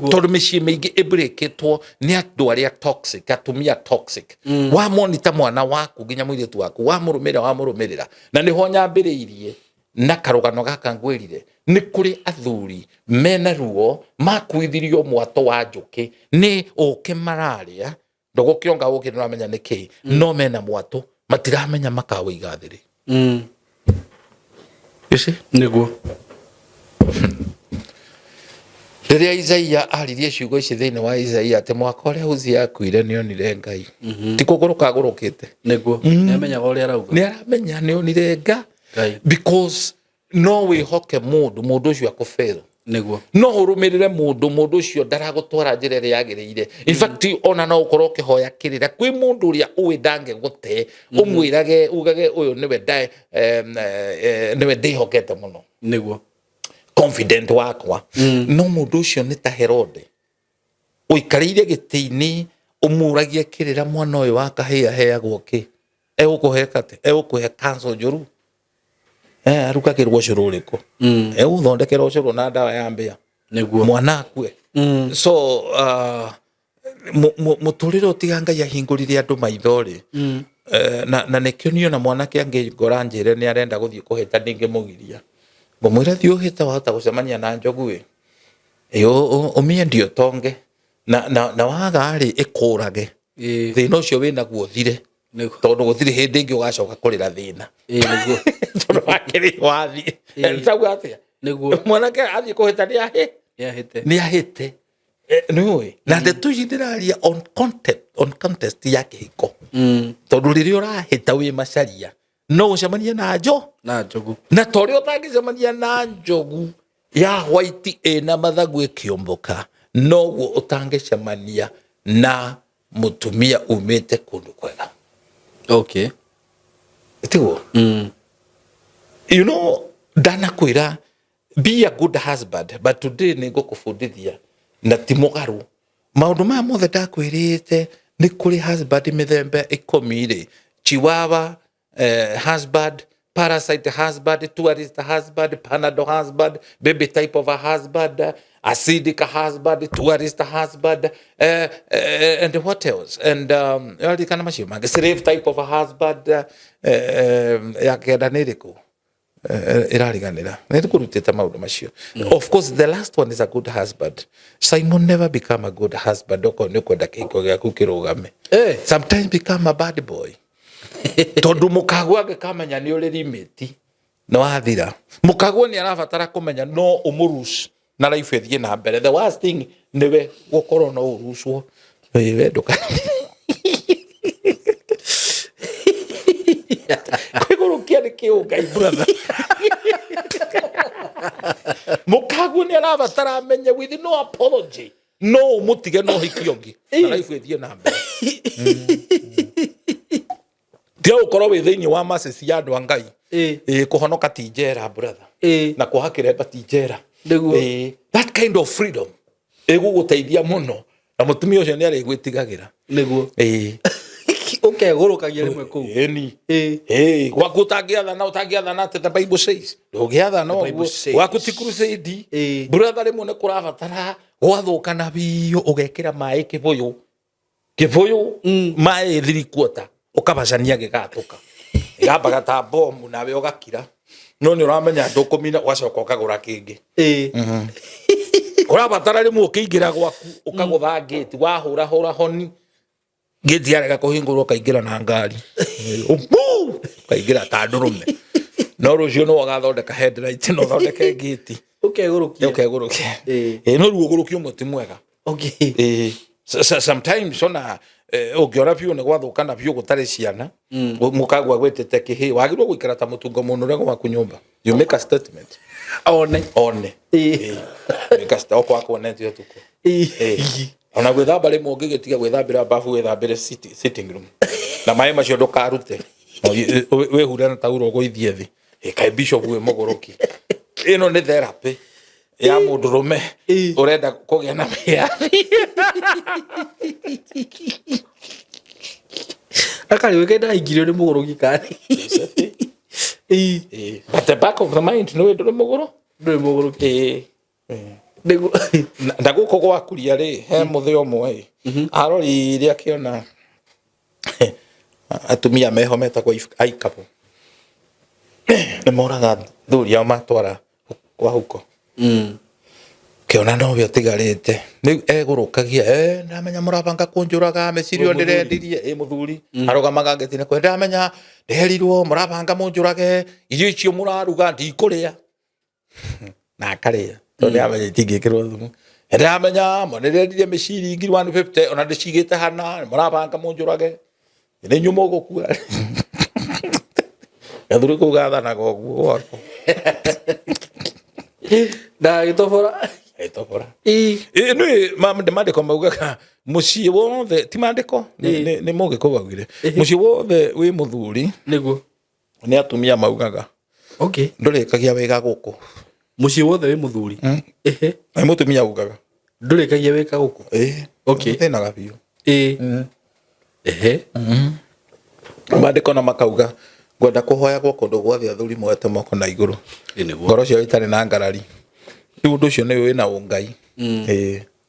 Tondu micii mingi ibreketwo ni andu aria toxic, atumia toxic. Wa monitor mwana waku nginya muiritu waku wa murumirira na niho nyambiriirie na karugano gaka ngwirire ni kuri athuri mena ruo makuithirio mwato wa njuki ni uke mararia ndogo kionga uke nramenya niki no mena mwato matiramenya makawiga thiri. You see? Niguo. Riria Isaia aririe ciugo ici thiini wa Isaia ati mwaka uria Uzia akuire nionire Ngai. Ti kuguruka agurukite. Niguo. Niamenyaga uria arauga. Ni aramenya nionire Ngai. Because no wihoke mundu ucio akufail. Niguo. No urumirire mundu ucio ndaragutwara njira ria yagiriire. In fact ona no ukorwo kihoya kirira kwi mundu uria uwi ndange gute umwirage ugage uyu niwe niwe ndihokete muno. Niguo. Confident wakwa. No mundu ucio ni ta Herode. Uikarire giti-ini umuragie kirira mwana uyu wa kahia heagwo ki. Egukuhekate, egukuhe cancel njuru. Arukagirwo curu riku. Uthondekera ucuru na ndawa ya mbia. Niguo. Mwana akue. So muturire utiga Ngai ahingurire andu maithori. Na nikio niyo na mwanake angigora njire ni arenda guthie kuhita ndingimugiria. Ngomwira thio hita wahota gucemania na njogu umie ndio tonge na waga ri ikurage thina ucio wina guo thire tondu guthire hindi ingi ugacoka kurira thina niguo tondu wakiri wathi tagu atia niguo mwanake athi kuhita ni ahite niwe na ndeto jindiraria on contest ya kihiko tondu riria urahita wi macaria no ucemania na njogu na tori utangicemania na njogu ya white ena mathagu ikiomboka no utangicemania na mutumia umite kundu kwega. Okay. Itigo. You know, dana kwira be a good husband, but today ni gukufundithia na timogaru maundu maya mothe ndakwirite ni kuri husband mithembe 10 ri chiwawa husband, parasite husband, tourist husband, panado husband, baby type of a husband, acidic husband, tourist husband, and what else? And slave type of a husband, of course, the last one is a good husband. SYMO never become a good husband. Sometimes become a bad boy. Tondu mukagwa agikamenya ni uri limiti no athira mukagwa ni arabatara kumenya no umurus na life ethie na mbere. The worst thing niwe gukorwo no uruswo we nduka kwigurukia ni kiungai brother mukagwa ni arabatara amenye with no apology no mutige no hikiongi na life ethie na mbere. Tia ukoro we thiini wa masesi ya andu a Ngai kuhonoka ti njera brother na kuhakire ti njera that kind of freedom guguteithia muno na mutumia ucio ni ari gwitigagira niguo ukegurukagia rimwe ku waku utangiathana ati the Bible says ndugiathana waku ti crusade brother rimwe ni kurabatara gwathukana biyo ugekira mai kibuyu mai 3/4 ukabacania gigatuka igabaga ta bomu nawe ugakira no ni uramenya ndukumina wacoka ukagura kingi urabatara rimwe ukiingira gwaku ukagutha gate wahura honi gate yarega kuhingurwo kaingira na ngari kaingira ta ndurume no rucio no wagathondeka headlight no thondeke gate ukegurukia no ruo gurukio muti mwega. Okay. Sometimes ona ugiora piu ne gwathukana piu gutari ciana mukagwa gwetete kihi wagirwo gwikara ta mutungo muno rego waku nyumba you make a statement one make a statement kwa kuone tio tuko ona gwithamba rimwe ngigitiga gwithambira bafu gwithambire sitting room na mai macio ndukarute we hurana tauro goithie thi kai bishop we mogoroki ino ni therapy ya mundurume urenda kugia na miathi akari wekenda ingirio ni muguru gikani at the back of the mind no ndure muguru ndaguko gwakuria ri he muthi omwe arorire akiona atumia mehometa kwa aikapo ni moraga thuria matwara kwa huko kiona no byo tigarite ni egurukagia ndamenya murabanga kunjuraga mecirio ndirendirie muthuri arugamaga ngetine kwe ndamenya nderirwo murabanga munjurage irio icio muraruga ndikuria na akaria tondu amenya tingikirwo thumu ndamenya monirendirie meciri ngiri 150 ona ndicigite hana murabanga munjurage ni nyumo gukua yathuri kugathana goguo na gitobora ni mandiko maugaga muciĩ wothe ti mandiko ni mugiko baugire muciĩ wothe wi muthuri niguo ni atumia maugaga ndurikagia wega guku muciĩ wothe wi muthuri ai mutumia ugaga ndurikagia wega guku thina gabiu mandiko na makauga ngwenda kuhoya gwo kundu gwothe athuri mwete moko na iguru ngoro cio itari na ngarari undu cio ni wina ungai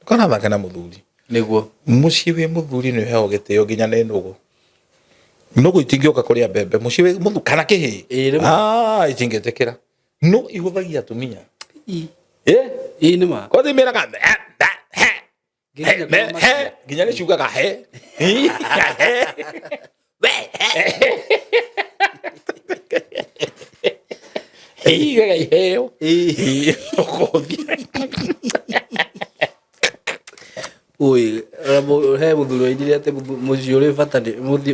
kana thaka na muthuri niguo muciĩ wi muthuri ni heo gitio nginya ni nugu nugu itingioka kuria mbembe muciĩ wi muthu kana kihi itingetekera no ihuthagia atumia nima ko thimiraga nginya ni ciugaga he Iga iheo ui he muthuri indire ate muciĩ uri bata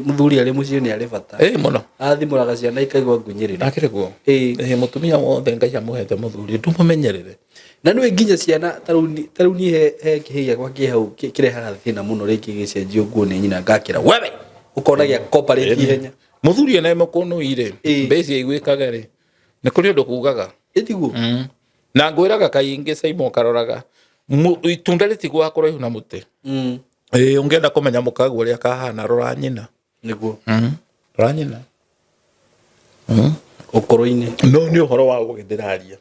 muthuri ari muciĩ ni ari bata muno athimuraga ciana ikaigwa ngunyirira akire guo mutumia wothe ngai amuhete muthuri ndumumenyerere na nĩ nginya ciana taruni he kihia kwa kihau kirehaga thina muno riki gicenjio nguo ni nyina ngakira wewe ukonagia corporate ihenya muthuri ene mukono ire mbeci igwikaga ri ni kuri undu kugaga itiguo na ngwiraga kaingi SYMO karoraga itunda ritigwa kuraihu na muti ungienda kumenya mukagu uria kahana rora nyina niguo rora nyina ukoro-ini no ni uhoro wa gugithiraria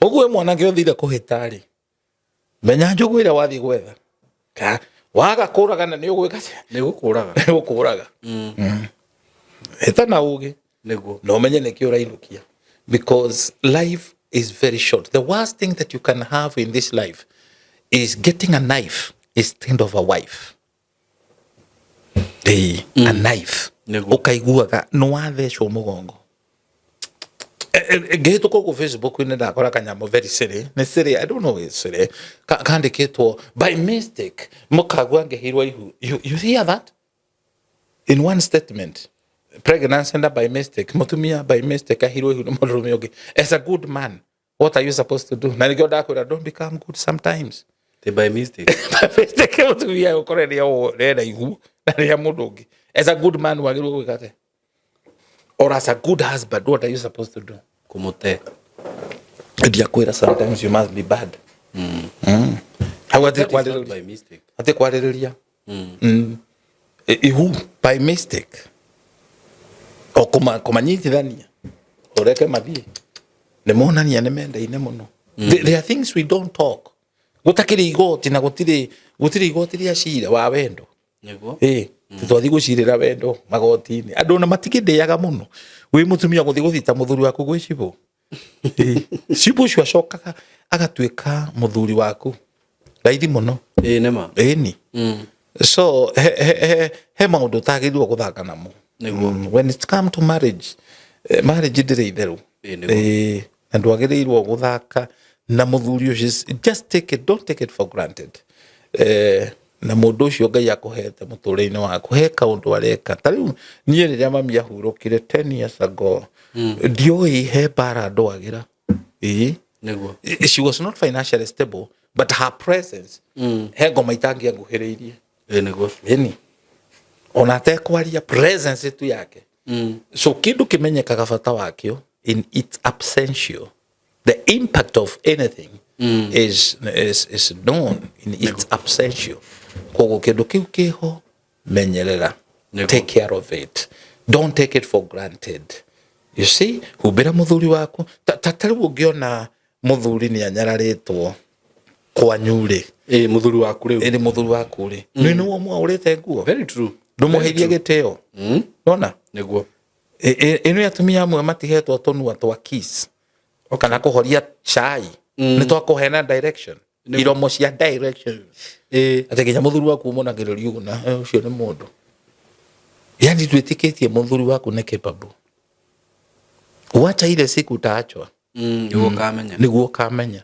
uguo mwana ngiothire kuhitari menya njugu ira wathi gwetha ka waga kuraga na ni ugwika ni gukuraga etana ugi niguo no menye ni kiura inukia because life is very short. The worst thing that you can have in this life is getting a knife instead of a wife. A knife ukaiguaga no wathecwo mugongo ngihituko ku Facebook ine ndakora kanyamo very silly ni silly I don't know it's silly kandikitwo by mistake mukagwa ngehirwa ihu you hear that in one statement pregnancy and by mistake mutumia by mistake ahirwa ihu no murume ungi as a good man what are you supposed to do na nigio ndakwira don't become good sometimes by mistake mutumia ukoreria o renda ihu na ria mundu ungi as a good man wagirwo gwikate or as a good husband what are you supposed to do kumute dia kwira sometimes you must be bad how ati kwaliriria by mistake ati kwaliriria ihu by mistake o kumanyitithania ureke mathie ne monania ne menda ine muno there are things we don't talk gutakiri igoti na gutiri igoti ria cira wa wendo niguo twathi gucirira wendo magoti-ini andu na matikindiaga muno wi mutumia guthi guthita muthuri waku gwi cibo cibo cio acokaga agatuika muthuri waku raithi muno nema ni so he maundu tagirwo guthaka namo when it come to marriage marriage ndiri itheru na ndwagirirwo guthaka na muthuri ucio just don't take it for granted na mundu ucio ngai akuhete muturire-ini waku he kaundu areka tariu nie riria mami ahurukire 10 years ago ndioi he Mbara andwagira niguo she was not financially stable but her presence he ngoma itangia nguhiriirie niguo ona tekwaria presence tu yake so kindu kimenyekaga bata wakio in its absential the impact of anything is known in its absentia. Kogo kindu kiu kiho menyerera. Take care of it. Don't take it for granted. You see, hubira muthuri waku tataru ungiona muthuri ni anyararitwo kwa nyure muthuri waku riu muthuri waku ri ni nuo mwaurite nguo. Very true. Ndumuheirie giteo nona niguo ino yatumia amwe matihetwo tonua twa kiss kana kuhoria chai ni twakuhena direction iromo cia direction ateginya muthuri waku monagiririo guna ucio ni mundu yani twitikitie muthuri waku ne capable wacha ile siku utaachwa niguo kamenya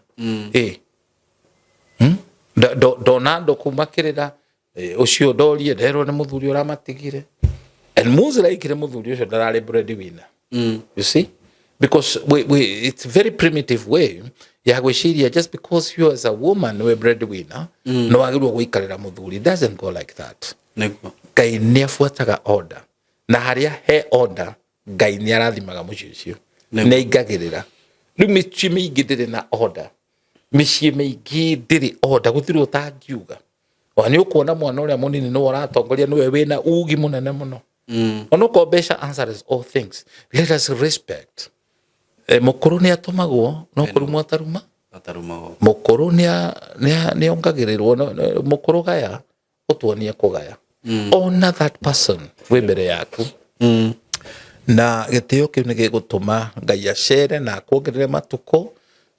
Donado kumakirira ucio ndorie nderwo ni muthuri uramatigire and muzira ikire muthuri ucio ndarari breadwinner. You see, because it's very primitive way ya gwiciria just because you as a woman we breadwinner no wagirwo guikarira muthuri. It doesn't go like that. Ngai ni afuataga order na haria he order Ngai ni arathimaga mucio ucio na igagirira riu michi mingi ndiri na order micii mingi ndiri order guthirwo tangiuga wani ukuona mwana uria munini no aratongoria niwe wina ugi munene muno onoko besha answers all things. Let us respect mukuru ni atumagwo no kurumwa ataruma mukuru ni ongagirirwo mukuru gaya utuonie kugaya honor that person we mbere yaku na gitio kiu ni gigutuma Ngai acere na kuongerere matuko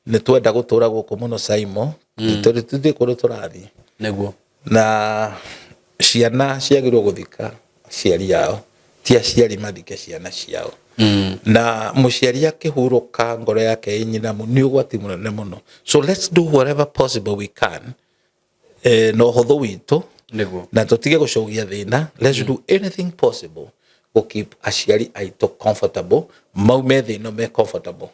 ni twenda gutura guku muno SYMO turi tuthi kuru turathi niguo na ciana ciagirwo guthika ciari yao ti aciari mathike ciana ciao na muciari akihuruka ngoro yake inyinamu ni ugwati munene muno. So let's do whatever possible we can no hotho witu niguo na tutige gucogia thina. Let's do anything possible to keep aciari aito comfortable maume thino me comfortable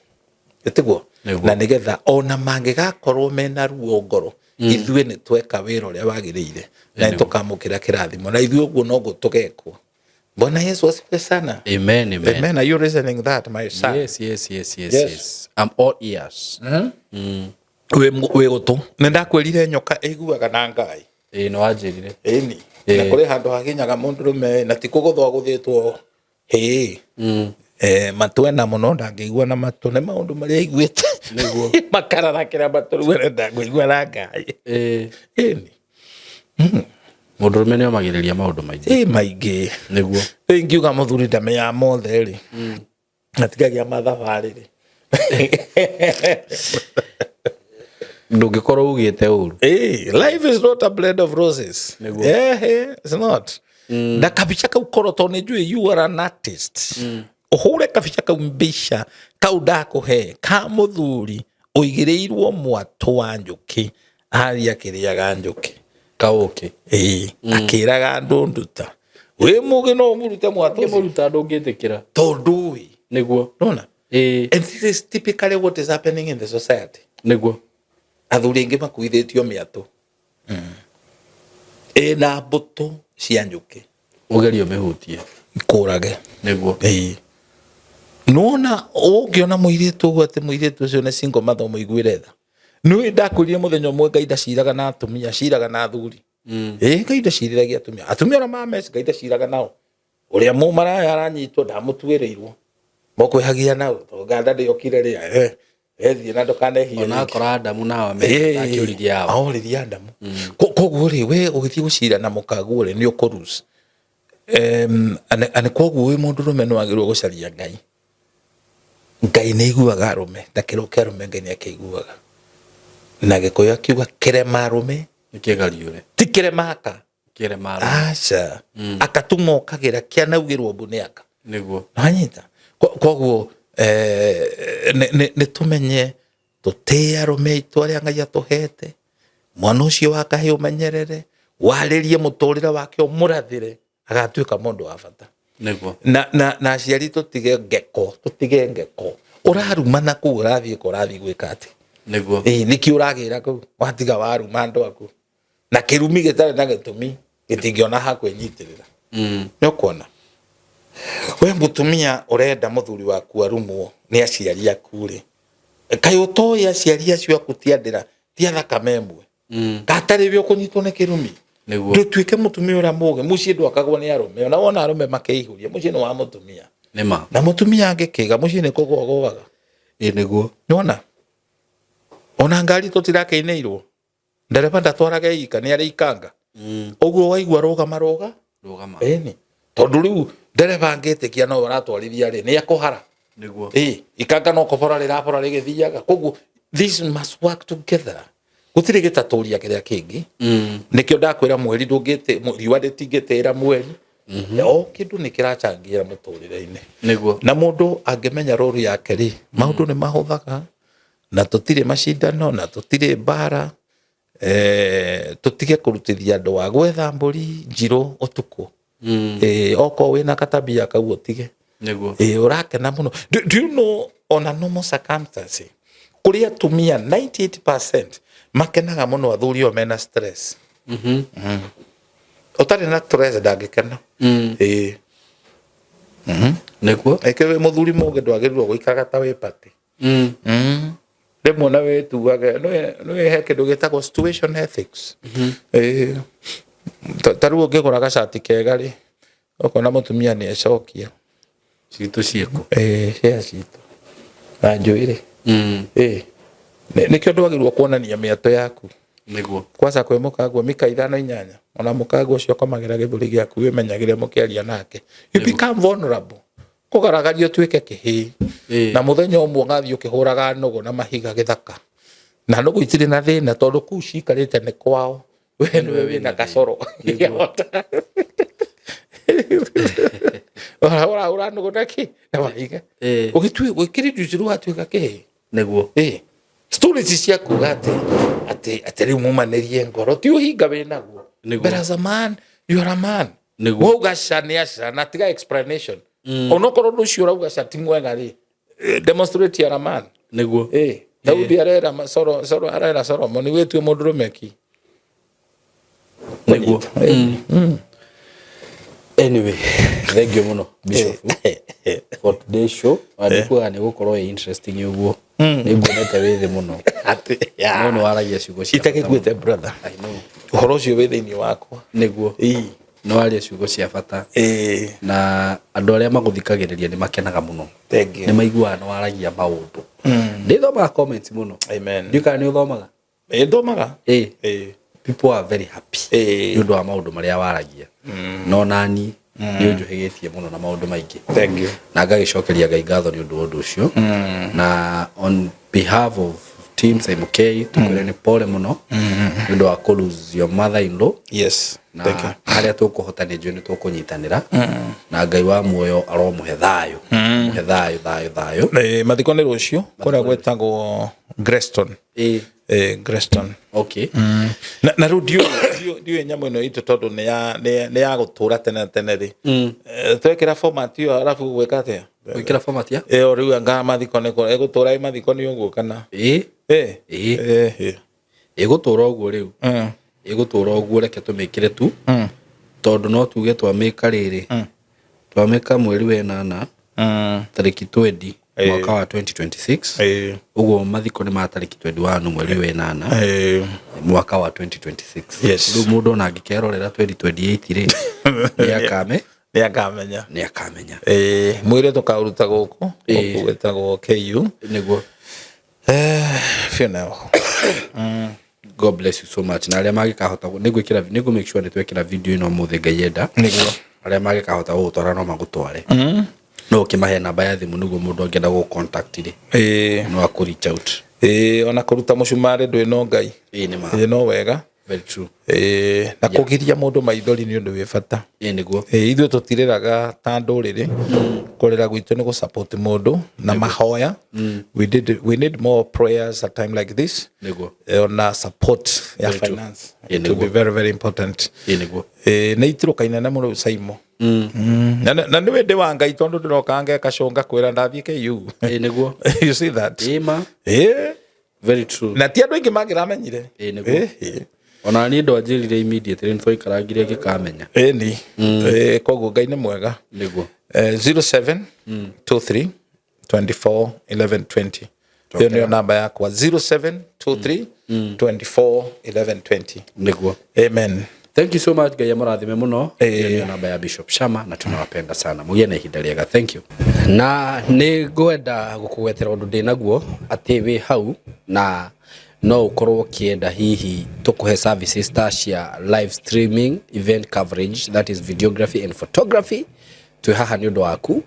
etiguo na nigetha ona mangigakorwo mena ruo ngoro ithuĩ ni tweka wĩra ũrĩa wagĩrĩire na tukamũkĩra kĩrathimo na ithuĩ ũguo no gũtũgekwo. Bwana Yesu asifiwe sana. Amen. Are you listening that, my son? Yes. I'm all ears. We gutu nindakwirire nyoka iguaga na Ngai no anjirire ni na kuri handu haginyaga mundurume na tikuguthwa guthitwo matwena muno ndangĩigua na matu nĩ maũndũ marĩa aiguĩte nĩguo makararakĩra matũruere ndangĩigua na Ngai mundurume nĩ omagĩrĩria maũndũ maingĩ maingĩ nĩguo ingiuga muthuri ndamenya mothe rĩ natigagia mathabarĩ rĩ ndũngĩkorwo ugĩte ũru. Life is not a blend of roses. It's not. Na kabicha kau koroto nĩ njũĩ you are an artist. Uhure kabicha kau mbisha kau ndakuhe ka muthuri uigĩrĩirwo mwatũ wa njũkĩ aria kĩrĩaga njũkĩ kaũkĩ akĩraga andũ nduta we mũgĩ no mũrute mwatũ mũruta ndũngĩtĩkĩra tondũ nĩguo nona and this is typically what is happening in the society nĩguo athuri aingi makuithĩtio mĩatũ na mbũtũ cia njũkĩ ũgerio mĩhutie kũrage nĩguo nona ũngĩona mũirĩtu ũguo atĩ mũirĩtu ũcio nĩ single mathomo iguĩre tha nĩ ndakwĩrire mũthenya ũmwe Ngai ndaciraga na atumia ciraga na athuri Ngai ndaciriragia atumia arĩa mameci Ngai ndaciraga nao ũrĩa mũmaraya aranyitwo ndamũtuĩrĩirwo mũkwĩhagia nao tonganda ndĩokire rĩa thiĩ na ndũkanehie ona akora Adamu nao akĩũrithia yao aũrithia Adamu koguo rĩ we ũgĩthiĩ gũcira na mũkaguo rĩ nĩ ũkũruci ane koguo wĩ mũndũrũme nĩ wagĩrĩirwo gũcaria Ngai nĩ aiguaga arũme ndakĩrwo kĩa arũme Ngai nĩ akĩiguaga na Gĩkũyũ akiuga kĩrema arũme nĩ kĩgariũre ti kĩremaka kĩrema arũme aca akatuma ũkagĩra kĩanaugĩrwo mbũnĩaka nĩguo wanyita koguo nĩ tũmenye tũtĩe arũme aitũ arĩa Ngai atũhete mwana ũcio wakahe ũmenyerere warĩrie mũtũrĩre wake ũmũrathĩre agatuĩka mũndũ wa bata nĩguo na aciari tũtige ngeko ũrarumana kũu ũrathiĩ kũrathiĩ gwĩka atĩ nĩguo nĩkĩ ũragĩra kũu watiga waruma andũ aku na kĩrumi gĩtarĩ na gĩtũmi gĩtingĩona ha kwĩnyitĩrĩra nĩ ũkuona we mũtumia ũrenda mũthuri waku arumwo nĩ aciari aku rĩ kayo to ya ciaria cio kutiandira tia thakame emwe gatari byo kunyitwo ne kirumi ndutuike mutumia ura muge mucie ndwakagwo ni arume ona wona arume makeihuria mucie no wa mutumia nema na mutumia angikiga mucie ne kogogogaga niguo nona ona ngari tutirakeneirwo ndereba ndatwaraga ika ni ari ikanga uguo waigua rugama eni tondu riu ndereba angitikia no baratwarithia ri ni akuhara niguo ikanga no kobora rirapora rigithiaga koguo this must work together gutire gitaturia kiria kingi nikio ndakwira mweri ndungite riwa ritingitira mweri o kindu nikirachangira muturire-ini niguo na mundu angimenya rori yake ri maundu ni mahuthaga na tutire mashindano na tutire mbara tutige kurutithia andu wa gwetha mburi njiro utuku oko wina katabia kau utige niguo urakena muno do you know on a normal circumstance kuria tumia 98% makenaga muno athuri o mena stress utari na stress ndangikena niguo ekewe muthuri muge ndwagirwo guikaraga ta we pati rimwe na we tugaga no he kindu gitagwo situation ethics taruo ngigura gacati kega ri okona mutumia ni ecokia citu cieko cia citu na njuire nikio ndwagirwo kuonania miato yaku niguo kwanza kwe mukagwo mika 5-8 ona mukagwo ucio komagira githuri giaku wimenyagire mukiaria nake you become vulnerable kugaragario twike kihi na muthenya umwe ngathi ukihuraga nugo na mahiga githaka na nugo itire na thina tondu ku cikarite ni kwao we niwe wina kasoro ora nugo daki na mahiga ugitui gwikiri juziru atwika kihi niguo stories cia kugate ati riu mumanerie ngoro ti uhinga winaguo but as a man you are a man niguo ugacania na tiga explanation onokoro nducio rauga cati mwega ri demonstrate you are a man niguo Daudi arera soro arera Solomon ni wetu mudurumeki niguo anyway thank you muno bishop for today's show adikuwa ni gukorwo interesting uguo niguonete withi muno ati no waragia ciugo cia itakiguite brother I know uhoro ucio withiini wakwa niguo no waria ciugo cia bata na andu aria maguthikagiriria ni makenaga muno ni maiguaga no waragia maundu ndithomaga comments muno amen ndika ni uthomaga ndomaga people are very happy ndu wa maundu maria waragia no nani ni unjuhigitie muno na maundu maingi thank you na ngagicokeria Ngai ngatho ni undu ucio na on behalf of team SYMO tukwire ni pole muno ndu wa ku lose your mother in law yes thank you haria tukuhota ni njui ni tukunyitanira na Ngai wa muoyo aromuhe thayo muhe thayo mathiko ni rucio kuria gwetagwo Greston Greston okay na rudio nyamu ino itu tondu ni ya gutura tene ri twekira format yo arafu gwekate gwikira format ya riu anga mathiko ni gutura mathiko ni uguo kana gutura uguo riu gutura uguo reke tumikire tu tondu no tuge twamika riri twamika mweri wa 8 tariki 20 mwaka wa 2026 uguo mathiko ni matariki 21 mweri wa 8 mwaka wa 2026 yes ndu mundu na ngikerorera 2028 ri ni akamenya mwire tukauruta guku gwetagwo KU niguo funeral God bless you so much na aria magikahota nigwikira nigu make sure twekira video ino muthe Ngai yenda niguo aria magikahota gutwara no magutware no kimahe namba ya thimu niguo mundu angenda go contact ri no aku reach out ona kuruta mucumari ndwi no Ngai no wega very true na kugiria mundu maithori ni undu wi bata niguo ithuĩ tutireraga ta ndũrĩrĩ kurera gwitu ni gu support mundu na mahoya we need more prayers at time like this niguo on support ya finance it will be very very important niguo na itirukaine na muno SYMO na ni wende wa Ngai tondu ndirokange kacunga kwira ndathie KU niguo you see that very true na ti andu ingi magiramenyire niguo ona ni ndo ajirire immediately ntho ikarangire gikamenya ni koguo Ngai ni mwega niguo 07 23 24 11 20 Hiyo ndio namba yako 0723 24 11 20. Niguo. Amen. Thank you so much Ngai amurathime muno. Hiyo ndio namba ya Bishop Shama na tunawapenda sana. Mugie na ihinda rĩega. Thank you. Na nĩ ngwenda gũkũgwetera ũndũ ndĩ naguo atĩ wĩ hau na no ukorwo kienda hihi tukuhe services ta cia live streaming, event coverage, that is videography and photography. Twi haha nĩ ũndũ waku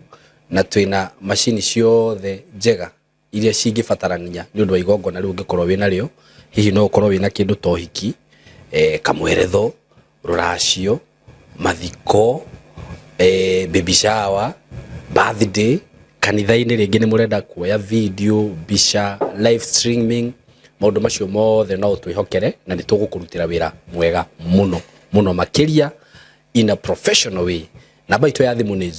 na twina machine ciothe njega iria cingĩbatarania nĩ ũndũ wa igongona rĩu ũngĩkorwo wĩna rĩo. Hihi no ukorwo wĩna kĩndũ ta ũhiki, kamweretho, rũracio, mathiko, baby shower, birthday, kanitha-inĩ rĩngĩ nĩ mũrenda kuoya video, bica, live streaming, maũndũ macio mothe no twĩhokere na nĩ tũgũkũrutĩra wĩra mwega mũno mũno makĩria in a professional way. Namba itũ ya thimũ nĩ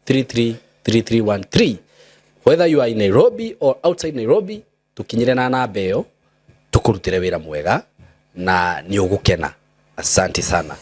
0724333313. Whether you are in Nairobi or outside Nairobi, tukinyire na namba ĩyo tũkũrutĩre wĩra mwega na nĩ ũgũkena. Asante sana.